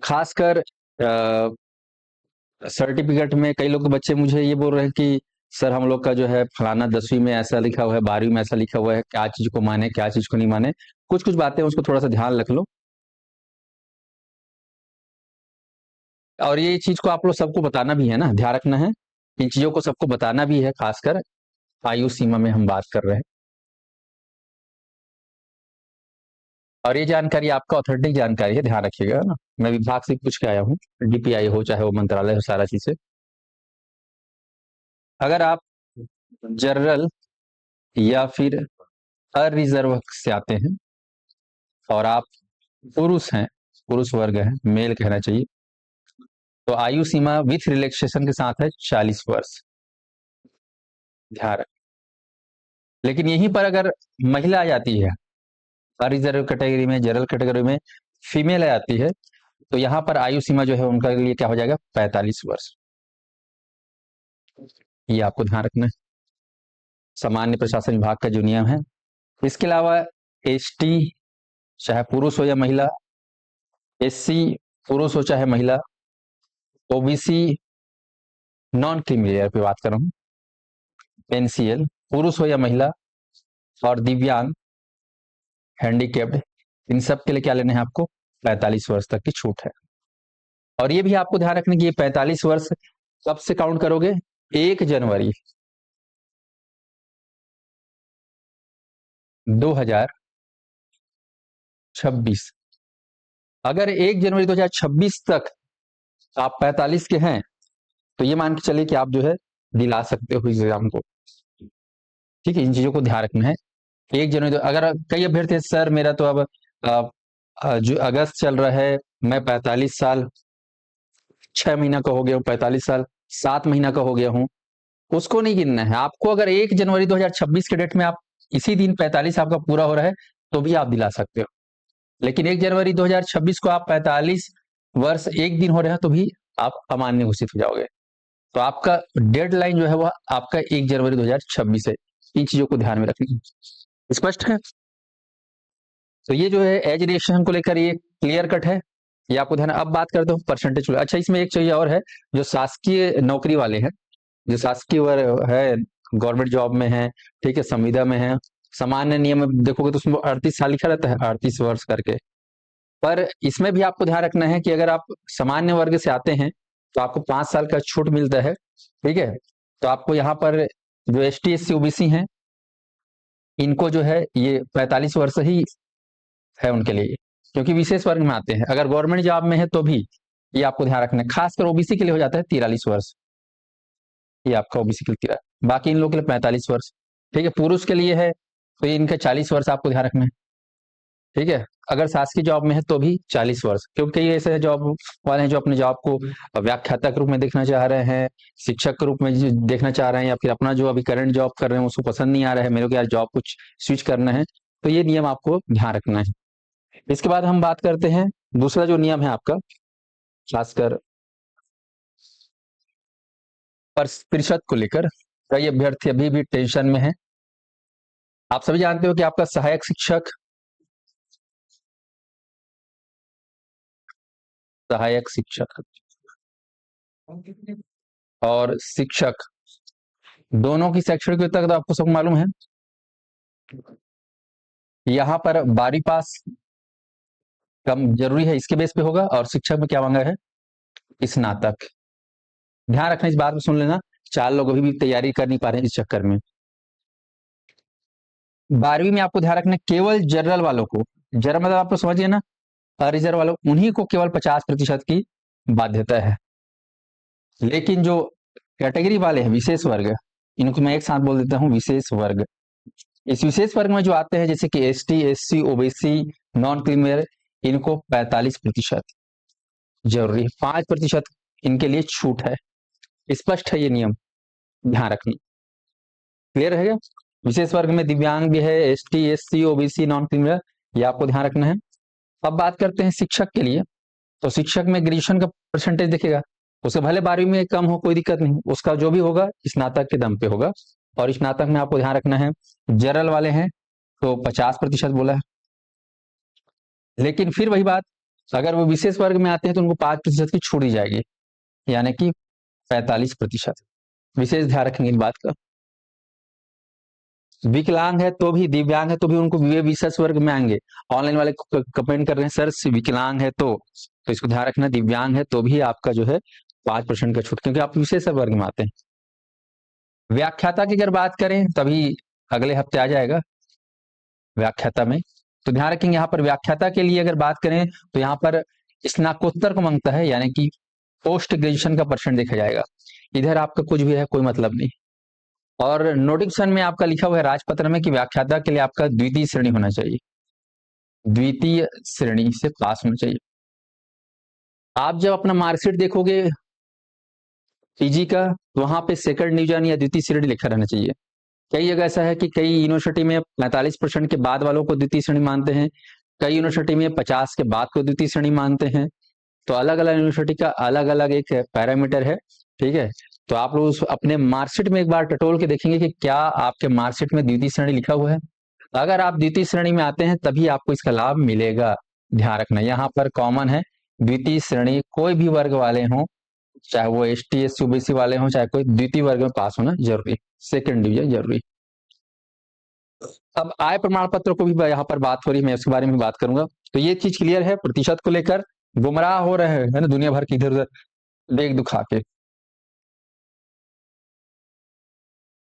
Speaker 2: खासकर सर्टिफिकेट में कई लोग बच्चे मुझे ये बोल रहे हैं कि सर हम लोग का जो है फलाना 10वीं में ऐसा लिखा हुआ है, 12वीं में ऐसा लिखा हुआ है, क्या चीज को माने क्या चीज को नहीं माने। कुछ कुछ बातें उसको थोड़ा सा ध्यान रख लो। और ये चीज को आप लोग सबको बताना भी है ना, ध्यान रखना है। इन चीजों को सबको बताना भी है, खासकर आयु सीमा में हम बात कर रहे हैं। और ये जानकारी आपका ऑथेंटिक जानकारी है, ध्यान रखिएगा ना। मैं विभाग से पूछ के आया हूँ, डीपीआई हो चाहे वो मंत्रालय हो, सारा चीज से। अगर आप जनरल या फिर अरिजर्व से आते हैं और आप पुरुष हैं, पुरुष वर्ग है, मेल कहना चाहिए, तो आयु सीमा विथ रिलैक्सेशन के साथ है 40 वर्ष। ध्यान रखें। लेकिन यहीं पर अगर महिला आ जाती है अरिजर्व कैटेगरी में, जनरल कैटेगरी में फीमेल आ जाती है, तो यहाँ पर आयु सीमा जो है उनका लिए क्या हो जाएगा? 45 वर्ष। ये आपको ध्यान रखना है, सामान्य प्रशासन विभाग का जो नियम है। इसके अलावा एसटी चाहे पुरुष हो या महिला, एससी पुरुष हो चाहे महिला, ओबीसी नॉन क्रीमी लेयर पे बात कर रहा हूँ, एनसीएल पुरुष हो या महिला, और दिव्यांग हैंडीकेप्ड, इन सब के लिए क्या लेना है आपको? 45 वर्ष तक की छूट है। और ये भी आपको ध्यान रखना कि ये 45 वर्ष कब से काउंट करोगे? 1 जनवरी 2026। अगर 1 जनवरी 2026 तक आप 45 के हैं तो ये मान के चलिए कि आप जो है दिला सकते हो एग्जाम को। ठीक है, इन चीजों को ध्यान रखना है। 1 जनवरी तो अगर कई अभ्यर्थी सर मेरा तो अब जो अगस्त चल रहा है, मैं 45 साल 6 महीना का हो गया हूँ, 45 साल 7 महीना का हो गया हूँ, उसको नहीं गिनना है आपको। अगर 1 जनवरी 2026 के डेट में आप इसी दिन 45 आपका पूरा हो रहा है तो भी आप दिला सकते हो। लेकिन 1 जनवरी 2026 को आप 45 वर्ष 1 दिन हो रहे हैं तो भी आप अमान्य घोषित हो जाओगे। तो आपका डेडलाइन जो है वह आपका 1 जनवरी 2026 है। इन चीजों को ध्यान में रखिए। स्पष्ट है? तो ये जो है एज रिएक्शन को लेकर ये क्लियर कट है, ये आपको ध्यान। अब बात करते हो परसेंटेज। अच्छा, इसमें एक चीज और है, जो शासकीय नौकरी वाले हैं, जो शासकीय है, गवर्नमेंट जॉब में है, ठीक है, संविदा में है, सामान्य नियम में देखोगे तो उसमें 38 साल लिखा रहता है, 38 वर्ष करके। पर इसमें भी आपको ध्यान रखना है कि अगर आप सामान्य वर्ग से आते हैं तो आपको 5 साल का छूट मिलता है। ठीक है, तो आपको यहाँ पर जो एसटी एससी ओबीसी हैं इनको जो है ये 45 वर्ष ही है उनके लिए, क्योंकि विशेष वर्ग में आते हैं। अगर गवर्नमेंट जॉब में है तो भी ये आपको ध्यान रखना है। खासकर ओबीसी के लिए हो जाता है 43 वर्ष, ये आपका ओबीसी के लिए 43, बाकी इन लोगों के लिए 45 वर्ष। ठीक है, पुरुष के लिए है तो ये इनका 40 वर्ष आपको ध्यान रखना है। ठीक है, अगर शासकीय जॉब में है तो भी 40 वर्ष, क्योंकि ये ऐसे जॉब वाले हैं जो अपने जॉब को व्याख्याता के रूप में देखना चाह रहे हैं, शिक्षक के रूप में देखना चाह रहे हैं, या फिर अपना जो अभी करंट जॉब कर रहे हैं उसको पसंद नहीं आ रहा है, मेरे को यार जॉब कुछ स्विच करना है, तो ये नियम आपको ध्यान रखना है। इसके बाद हम बात करते हैं दूसरा जो नियम है आपका, खासकर प्रतिशत को लेकर। कई अभ्यर्थी अभी भी टेंशन में है। आप सभी जानते हो कि आपका सहायक शिक्षक, सहायक शिक्षक और शिक्षक दोनों की शैक्षणिक योग्यता तो आपको सब मालूम है। यहाँ पर 12वीं पास कम जरूरी है, इसके बेस पे होगा। और शिक्षक में क्या मांगा है? स्नातक। ध्यान रखना, इस बात को सुन लेना। 4 लोग अभी भी तैयारी कर नहीं पा रहे हैं इस चक्कर में। 12वीं में आपको ध्यान रखना है, केवल जनरल वालों को, जनरल मतलब आप तो समझिए ना, रिजर्व वालों, उन्हीं को केवल 50% की बाध्यता है। लेकिन जो कैटेगरी वाले हैं, विशेष वर्ग, इनको मैं एक साथ बोल देता हूँ विशेष वर्ग। इस विशेष वर्ग में जो आते हैं जैसे कि एसटी, एससी, ओबीसी, नॉन क्रीमियर, इनको 45% जरूरी है, 5% इनके लिए छूट है। स्पष्ट है ये नियम, ध्यान रखना। क्लियर रहेगा। विशेष वर्ग में दिव्यांग भी है, एसटी, एससी, ओबीसी, नॉन क्रीमियर, ये आपको ध्यान रखना है। अब बात करते हैं शिक्षक के लिए। तो शिक्षक में ग्रेजुएशन का परसेंटेज दिखेगा, उसे भले 12वीं में कम हो कोई दिक्कत नहीं, उसका जो भी होगा स्नातक के दम पे होगा। और स्नातक में आपको ध्यान रखना है, जनरल वाले हैं तो 50% बोला है। लेकिन फिर वही बात, अगर वो विशेष वर्ग में आते हैं तो उनको 5% की छूट दी जाएगी, यानी कि 45%। विशेष ध्यान रखेंगे इन बात का। विकलांग है तो भी, दिव्यांग है तो भी उनको विशेष वर्ग में आएंगे। ऑनलाइन वाले कमेंट कर रहे हैं सर विकलांग है तो इसको ध्यान रखना, दिव्यांग है तो भी आपका जो है 5% का छूट, क्योंकि आप विशेष वर्ग में आते हैं। व्याख्याता की अगर बात करें तभी अगले हफ्ते आ जाएगा व्याख्याता में, तो ध्यान रखेंगे यहाँ पर व्याख्याता के लिए अगर बात करें तो यहाँ पर स्नातकोत्तर को मांगता है, यानी कि पोस्ट ग्रेजुएशन का परसेंट देखा जाएगा। इधर आपका कुछ भी है कोई मतलब नहीं। और नोटिफिकेशन में आपका लिखा हुआ है राजपत्र में कि व्याख्याता के लिए आपका द्वितीय श्रेणी होना चाहिए, द्वितीय श्रेणी से पास होना चाहिए। आप जब अपना मार्कशीट देखोगे पीजी का, तो वहां पे सेकंड डिवीजन या द्वितीय श्रेणी लिखा रहना चाहिए। कई जगह ऐसा है कि कई यूनिवर्सिटी में 45% के बाद वालों को द्वितीय श्रेणी मानते हैं, कई यूनिवर्सिटी में 50 के बाद को द्वितीय श्रेणी मानते हैं। तो अलग अलग यूनिवर्सिटी का अलग अलग एक पैरामीटर है, ठीक है। तो आप लोग अपने मार्कशीट में एक बार टटोल के देखेंगे कि क्या आपके मार्कशीट में द्वितीय श्रेणी लिखा हुआ है। अगर आप द्वितीय श्रेणी में आते हैं तभी आपको इसका लाभ मिलेगा, ध्यान रखना। यहाँ पर कॉमन है द्वितीय श्रेणी, कोई भी वर्ग वाले हों, चाहे वो एसटी, एससी, ओबीसी वाले हों, चाहे कोई, द्वितीय वर्ग में पास होना जरूरी, सेकंड डिवीजन जरूरी। अब आय प्रमाण पत्र को भी यहाँ पर बात हो रही है, मैं उसके बारे में बात करूंगा। तो ये चीज क्लियर है, प्रतिशत को लेकर गुमराह हो रहे हैं ना दुनिया भर की इधर उधर देख दुखा के।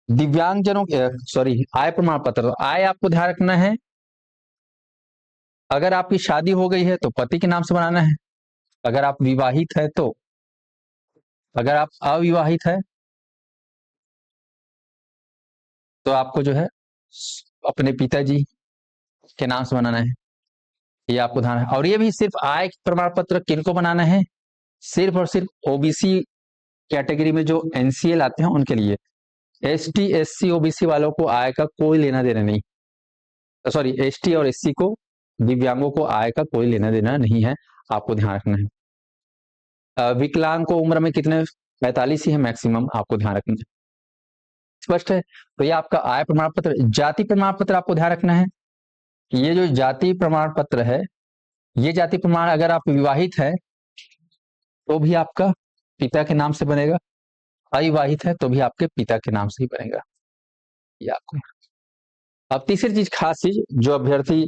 Speaker 2: दिव्यांगजनों के सॉरी, आय प्रमाण पत्र, आय आपको ध्यान रखना है, अगर आपकी शादी हो गई है तो पति के नाम से बनाना है, अगर आप विवाहित है तो, अगर आप अविवाहित है तो आपको जो है अपने पिताजी के नाम से बनाना है, ये आपको ध्यान है। और ये भी सिर्फ आय प्रमाण पत्र किनको बनाना है, सिर्फ और सिर्फ ओबीसी कैटेगरी में जो एनसीएल आते हैं उनके लिए। एसटी, एससी, ओबीसी वालों को आय का कोई लेना देना नहीं, सॉरी एसटी और एससी को, दिव्यांगों को आय का कोई लेना देना नहीं है, आपको ध्यान रखना है। विकलांग को उम्र में कितने, 45 ही है मैक्सिमम, आपको ध्यान रखना है। स्पष्ट है। तो ये आपका आय प्रमाण पत्र। जाति प्रमाण पत्र आपको ध्यान रखना है, ये जो जाति प्रमाण पत्र है, ये जाति प्रमाण अगर आप विवाहित है तो भी आपका पिता के नाम से बनेगा, अविवाहित है तो भी आपके पिता के नाम से ही बनेगा, ये आपको। अब तीसरी चीज, खास चीज जो अभ्यर्थी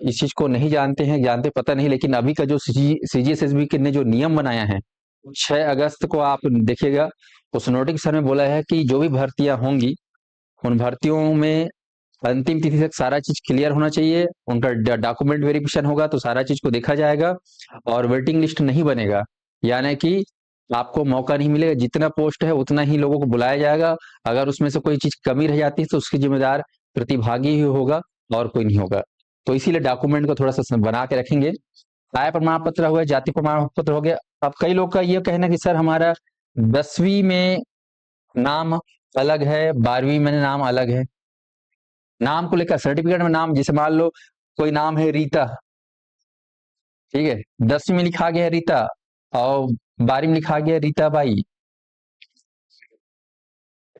Speaker 2: इस चीज को नहीं जानते हैं, जानते पता नहीं, लेकिन अभी का जो सीजीएसएसबी ने जो नियम बनाया है 6 अगस्त को आप देखिएगा, उस नोटिफिकेशन में बोला है कि जो भी भर्तियां होंगी उन भर्तियों में अंतिम तिथि तक सारा चीज क्लियर होना चाहिए, उनका डॉक्यूमेंट वेरिफिकेशन होगा तो सारा चीज को देखा जाएगा और वेटिंग लिस्ट नहीं बनेगा, यानी कि आपको मौका नहीं मिलेगा, जितना पोस्ट है उतना ही लोगों को बुलाया जाएगा। अगर उसमें से कोई चीज कमी रह जाती है तो उसकी जिम्मेदार प्रतिभागी ही होगा और कोई नहीं होगा। तो इसीलिए डॉक्यूमेंट को थोड़ा सा बना के रखेंगे। आय प्रमाण पत्र हो गया, जाति प्रमाण पत्र हो गया। अब कई लोग का ये कहना कि सर हमारा 10वीं में नाम अलग है, 12वीं में नाम अलग है। नाम को लेकर सर्टिफिकेट में नाम, जैसे मान लो कोई नाम है रीता, ठीक है, 10वीं में लिखा गया है रीता और 12वीं में लिखा गया रीता बाई,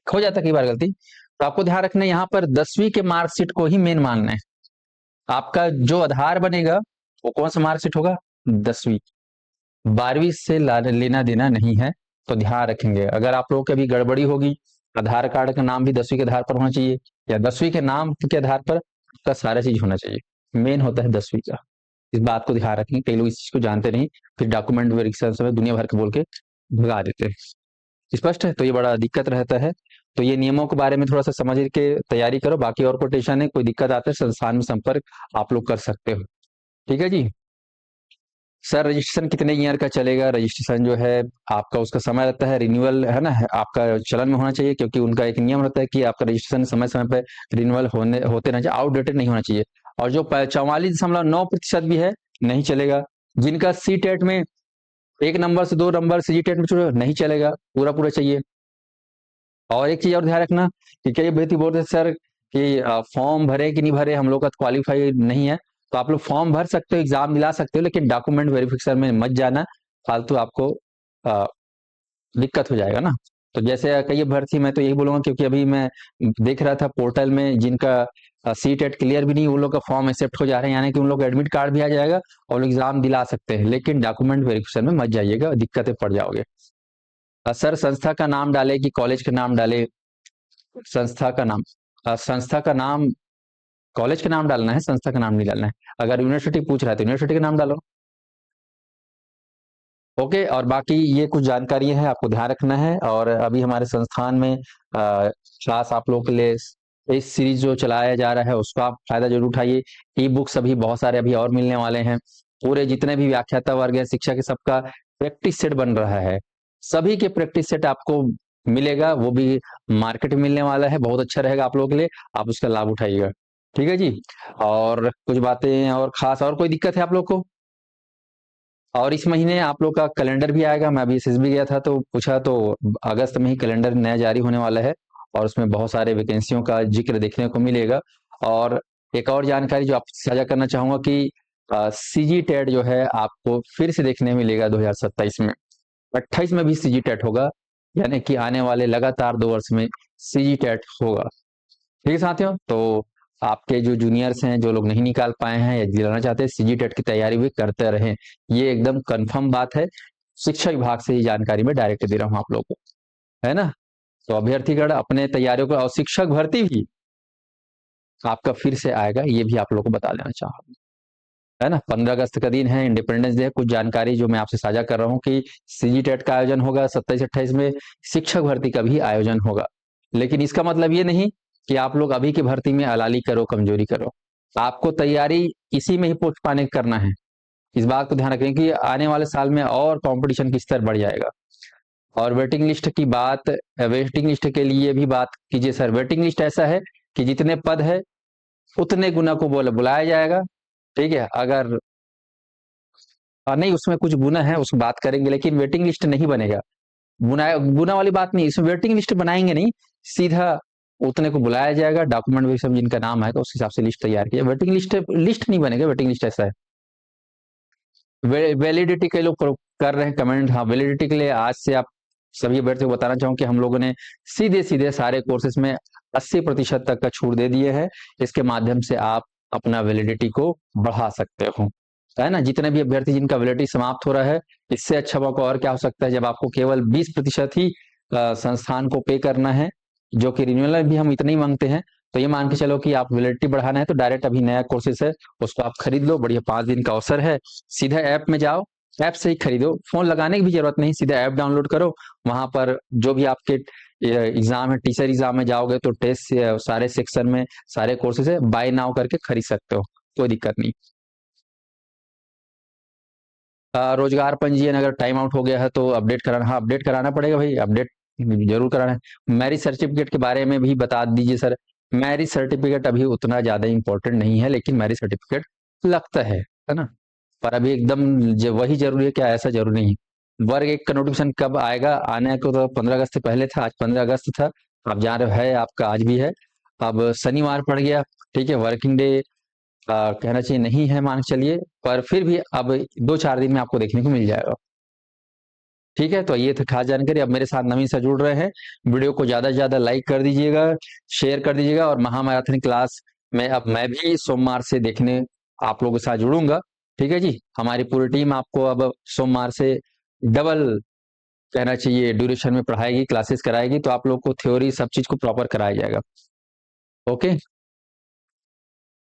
Speaker 2: हो जाता कई बार गलती। तो आपको ध्यान रखना है यहाँ पर 10वीं के मार्कशीट को ही मेन मानना है। आपका जो आधार बनेगा वो कौन सा मार्कशीट होगा, 10वीं, 12वीं से लेना देना नहीं है। तो ध्यान रखेंगे, अगर आप लोगों की अभी गड़बड़ी होगी, आधार कार्ड का नाम भी 10वीं के आधार पर होना चाहिए या 10वीं के नाम के आधार पर का सारा चीज होना चाहिए, मेन होता है 10वीं का। इस बात को ध्यान रखेंगे, कई लोग इस चीज को जानते नहीं, फिर डॉक्यूमेंट वेरिफिकेशन दुनिया भर के बोल के भगा देते हैं। स्पष्ट है? तो ये बड़ा दिक्कत रहता है। तो ये नियमों के बारे में थोड़ा सा समझ के तैयारी करो। बाकी और कोई टेंशन है, कोई दिक्कत आता है, संस्थान में संपर्क आप लोग कर सकते हो। ठीक है जी। सर रजिस्ट्रेशन कितने ईयर का चलेगा? रजिस्ट्रेशन जो है आपका उसका समय रहता है, रिन्यूअल है ना, आपका चलन में होना चाहिए, क्योंकि उनका एक नियम रहता है कि आपका रजिस्ट्रेशन समय समय पर रिन्यूअल होते रहना चाहिए, आउटडेटेड नहीं होना चाहिए। और जो 44.9% भी है नहीं चलेगा। जिनका सी टेट में 1 नंबर से 2 नंबर सी टेट में छूटे नहीं चलेगा, पूरा पूरा चाहिए। और एक चीज और ध्यान रखना कि कई अभ्यर्थी बोल रहे थे सर कि फॉर्म भरे कि नहीं भरे, हम लोग का क्वालिफाई नहीं है। तो आप लोग फॉर्म भर सकते हो, एग्जाम दिला सकते हो, लेकिन डॉक्यूमेंट वेरिफिकेशन में मत जाना, फालतू आपको अ, दिक्कत हो जाएगा ना। तो जैसे कई अभ्यर्थी, मैं तो यही बोलूंगा, क्योंकि अभी मैं देख रहा था पोर्टल में जिनका सी टेट क्लियर भी नहीं, उन लोग का फॉर्म एक्सेप्ट हो जा रहा है, यानी कि उन लोग का एडमिट कार्ड भी आ जाएगा और एग्जाम दिला सकते हैं, लेकिन डॉक्यूमेंट वेरिफिकेशन में मत जाइएगा, दिक्कतें पड़ जाओगे। सर संस्था का नाम डाले कि कॉलेज का नाम डाले? संस्था का नाम, संस्था का नाम कॉलेज का नाम डालना है, संस्था का नाम नहीं डालना है। अगर यूनिवर्सिटी पूछ रहा है तो यूनिवर्सिटी का नाम डालो। ओके। और बाकी ये कुछ जानकारी है आपको ध्यान रखना है। और अभी हमारे संस्थान में क्लास आप लोगों के लिए इस सीरीज जो चलाया जा रहा है उसका आप फायदा जरूर उठाइए। ई बुक्स अभी बहुत सारे अभी और मिलने वाले हैं। पूरे जितने भी व्याख्याता वर्ग है, शिक्षा के, सबका प्रैक्टिस सेट बन रहा है। सभी के प्रैक्टिस सेट आपको मिलेगा, वो भी मार्केट में मिलने वाला है, बहुत अच्छा रहेगा आप लोगों के लिए, आप उसका लाभ उठाइएगा। ठीक है जी। और कुछ बातें और खास और कोई दिक्कत है आप लोग को? और इस महीने आप लोग का कैलेंडर भी आएगा। मैं अभी एसएसबी गया था तो पूछा, तो अगस्त में ही कैलेंडर नया जारी होने वाला है और उसमें बहुत सारे वैकेंसियों का जिक्र देखने को मिलेगा। और एक और जानकारी जो आपसे साझा करना चाहूंगा कि सीजी टेट जो है आपको फिर से देखने मिलेगा 2027 में। 28 में भी सीजी टेट होगा, यानी कि आने वाले लगातार 2 वर्ष में सीजी टेट होगा। ठीक है साथियों। तो आपके जो जूनियर्स हैं, जो लोग नहीं निकाल पाए हैं या दिलाना चाहते हैं, सीजी टेट की तैयारी भी करते रहें, ये एकदम कंफर्म बात है। शिक्षा विभाग से ये जानकारी मैं डायरेक्ट दे रहा हूँ आप लोगों को, है ना। तो अभ्यर्थीगण अपने तैयारियों को, और शिक्षक भर्ती भी आपका फिर से आएगा, ये भी आप लोग को बता देना चाहूँ, है ना। 15 अगस्त का दिन है, इंडिपेंडेंस डे है। कुछ जानकारी जो मैं आपसे साझा कर रहा हूँ कि सीजी टेट का आयोजन होगा 27-28 में, शिक्षक भर्ती का भी आयोजन होगा। लेकिन इसका मतलब ये नहीं कि आप लोग अभी की भर्ती में अलाली करो, कमजोरी करो। आपको तैयारी इसी में ही पोस्ट पाने करना है। इस बात को ध्यान रखें कि आने वाले साल में और कंपटीशन की स्तर बढ़ जाएगा। और वेटिंग लिस्ट की बात, वेटिंग लिस्ट के लिए भी बात कीजिए सर। वेटिंग लिस्ट ऐसा है कि जितने पद है उतने गुना को बुलाया जाएगा। ठीक है। अगर नहीं, उसमें कुछ गुना है, उस बात करेंगे, लेकिन वेटिंग लिस्ट नहीं बनेगा। गुना वाली बात नहीं, इसमें वेटिंग लिस्ट बनाएंगे नहीं, सीधा उतने को बुलाया जाएगा। डॉक्यूमेंट भी सब जिनका नाम आएगा उस हिसाब से लिस्ट तैयार किया। वेटिंग लिस्ट नहीं बनेगा, वेटिंग लिस्ट ऐसा है। वैलिडिटी के लोग कर रहे हैं कमेंट। हाँ, वैलिडिटी के लिए आज से आप सभी अभ्यर्थियों को बताना चाहूँ कि हम लोगों ने सीधे सीधे सारे कोर्सेज में 80% तक का छूट दे दिए है। इसके माध्यम से आप अपना वैलिडिटी को बढ़ा सकते हो, है ना। जितने भी अभ्यर्थी जिनका वैलिडिटी समाप्त हो रहा है, इससे अच्छा मौका और क्या हो सकता है, जब आपको केवल 20% ही संस्थान को पे करना है, जो कि रिन्यूअल भी हम इतना ही मांगते हैं। तो ये मान के चलो कि आप वैलिडिटी बढ़ाना है तो डायरेक्ट अभी नया कोर्सेस है उसको आप खरीद लो। बढ़िया 5 दिन का अवसर है। सीधा ऐप में जाओ, ऐप से ही खरीदो, फोन लगाने की भी जरूरत नहीं, सीधा ऐप डाउनलोड करो। वहां पर जो भी आपके एग्जाम है, टीचर एग्जाम में जाओगे तो टेस्ट सारे सेक्शन में सारे कोर्सेज है, बाय नाउ करके खरीद सकते हो, कोई दिक्कत नहीं। रोजगार पंजीयन अगर टाइम आउट हो गया है तो अपडेट कराना, हाँ अपडेट कराना पड़ेगा भाई, अपडेट जरूर कराना है। मैरिज सर्टिफिकेट के बारे में भी बता दीजिए सर। मैरिज सर्टिफिकेट अभी उतना ज्यादा इंपॉर्टेंट नहीं है, लेकिन मैरिज सर्टिफिकेट लगता है ना। पर अभी एकदम वही जरूरी है क्या, ऐसा जरूरी नहीं है। वर्ग 1 का नोटिफिकेशन कब आएगा? आने को तो 15 अगस्त से पहले था, आज 15 अगस्त था, आप जान रहे हो, है आपका आज भी है। अब शनिवार पड़ गया, ठीक है, वर्किंग डे कहना चाहिए नहीं है, मान के चलिए, पर फिर भी अब 2-4 दिन में आपको देखने को मिल जाएगा। ठीक है। तो ये था खास जानकारी। अब मेरे साथ नवीन सर जुड़ रहे हैं, वीडियो को ज्यादा से ज्यादा लाइक कर दीजिएगा, शेयर कर दीजिएगा। और महामैराथन क्लास में अब मैं भी सोमवार से देखने आप लोगों के साथ जुड़ूंगा। ठीक है जी। हमारी पूरी टीम आपको अब सोमवार से डबल कहना चाहिए ड्यूरेशन में पढ़ाएगी, क्लासेस कराएगी, तो आप लोग को थ्योरी सब चीज को प्रॉपर कराया जाएगा। ओके।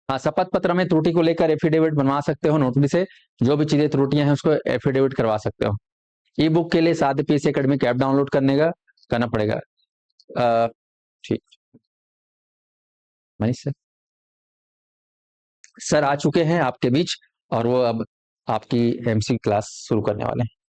Speaker 2: हाँ, शपथ पत्र में त्रुटि को लेकर एफिडेविट बनवा सकते हो, नोटरी से जो भी चीजें त्रुटियां हैं उसको एफिडेविट करवा सकते हो। ई बुक के लिए साध्य पीएससी एकेडमिक ऐप डाउनलोड करने का करना पड़ेगा। अ, ठीक। मनीष सर? सर आ चुके हैं आपके बीच और वो अब आपकी एमसी क्लास शुरू करने वाले हैं।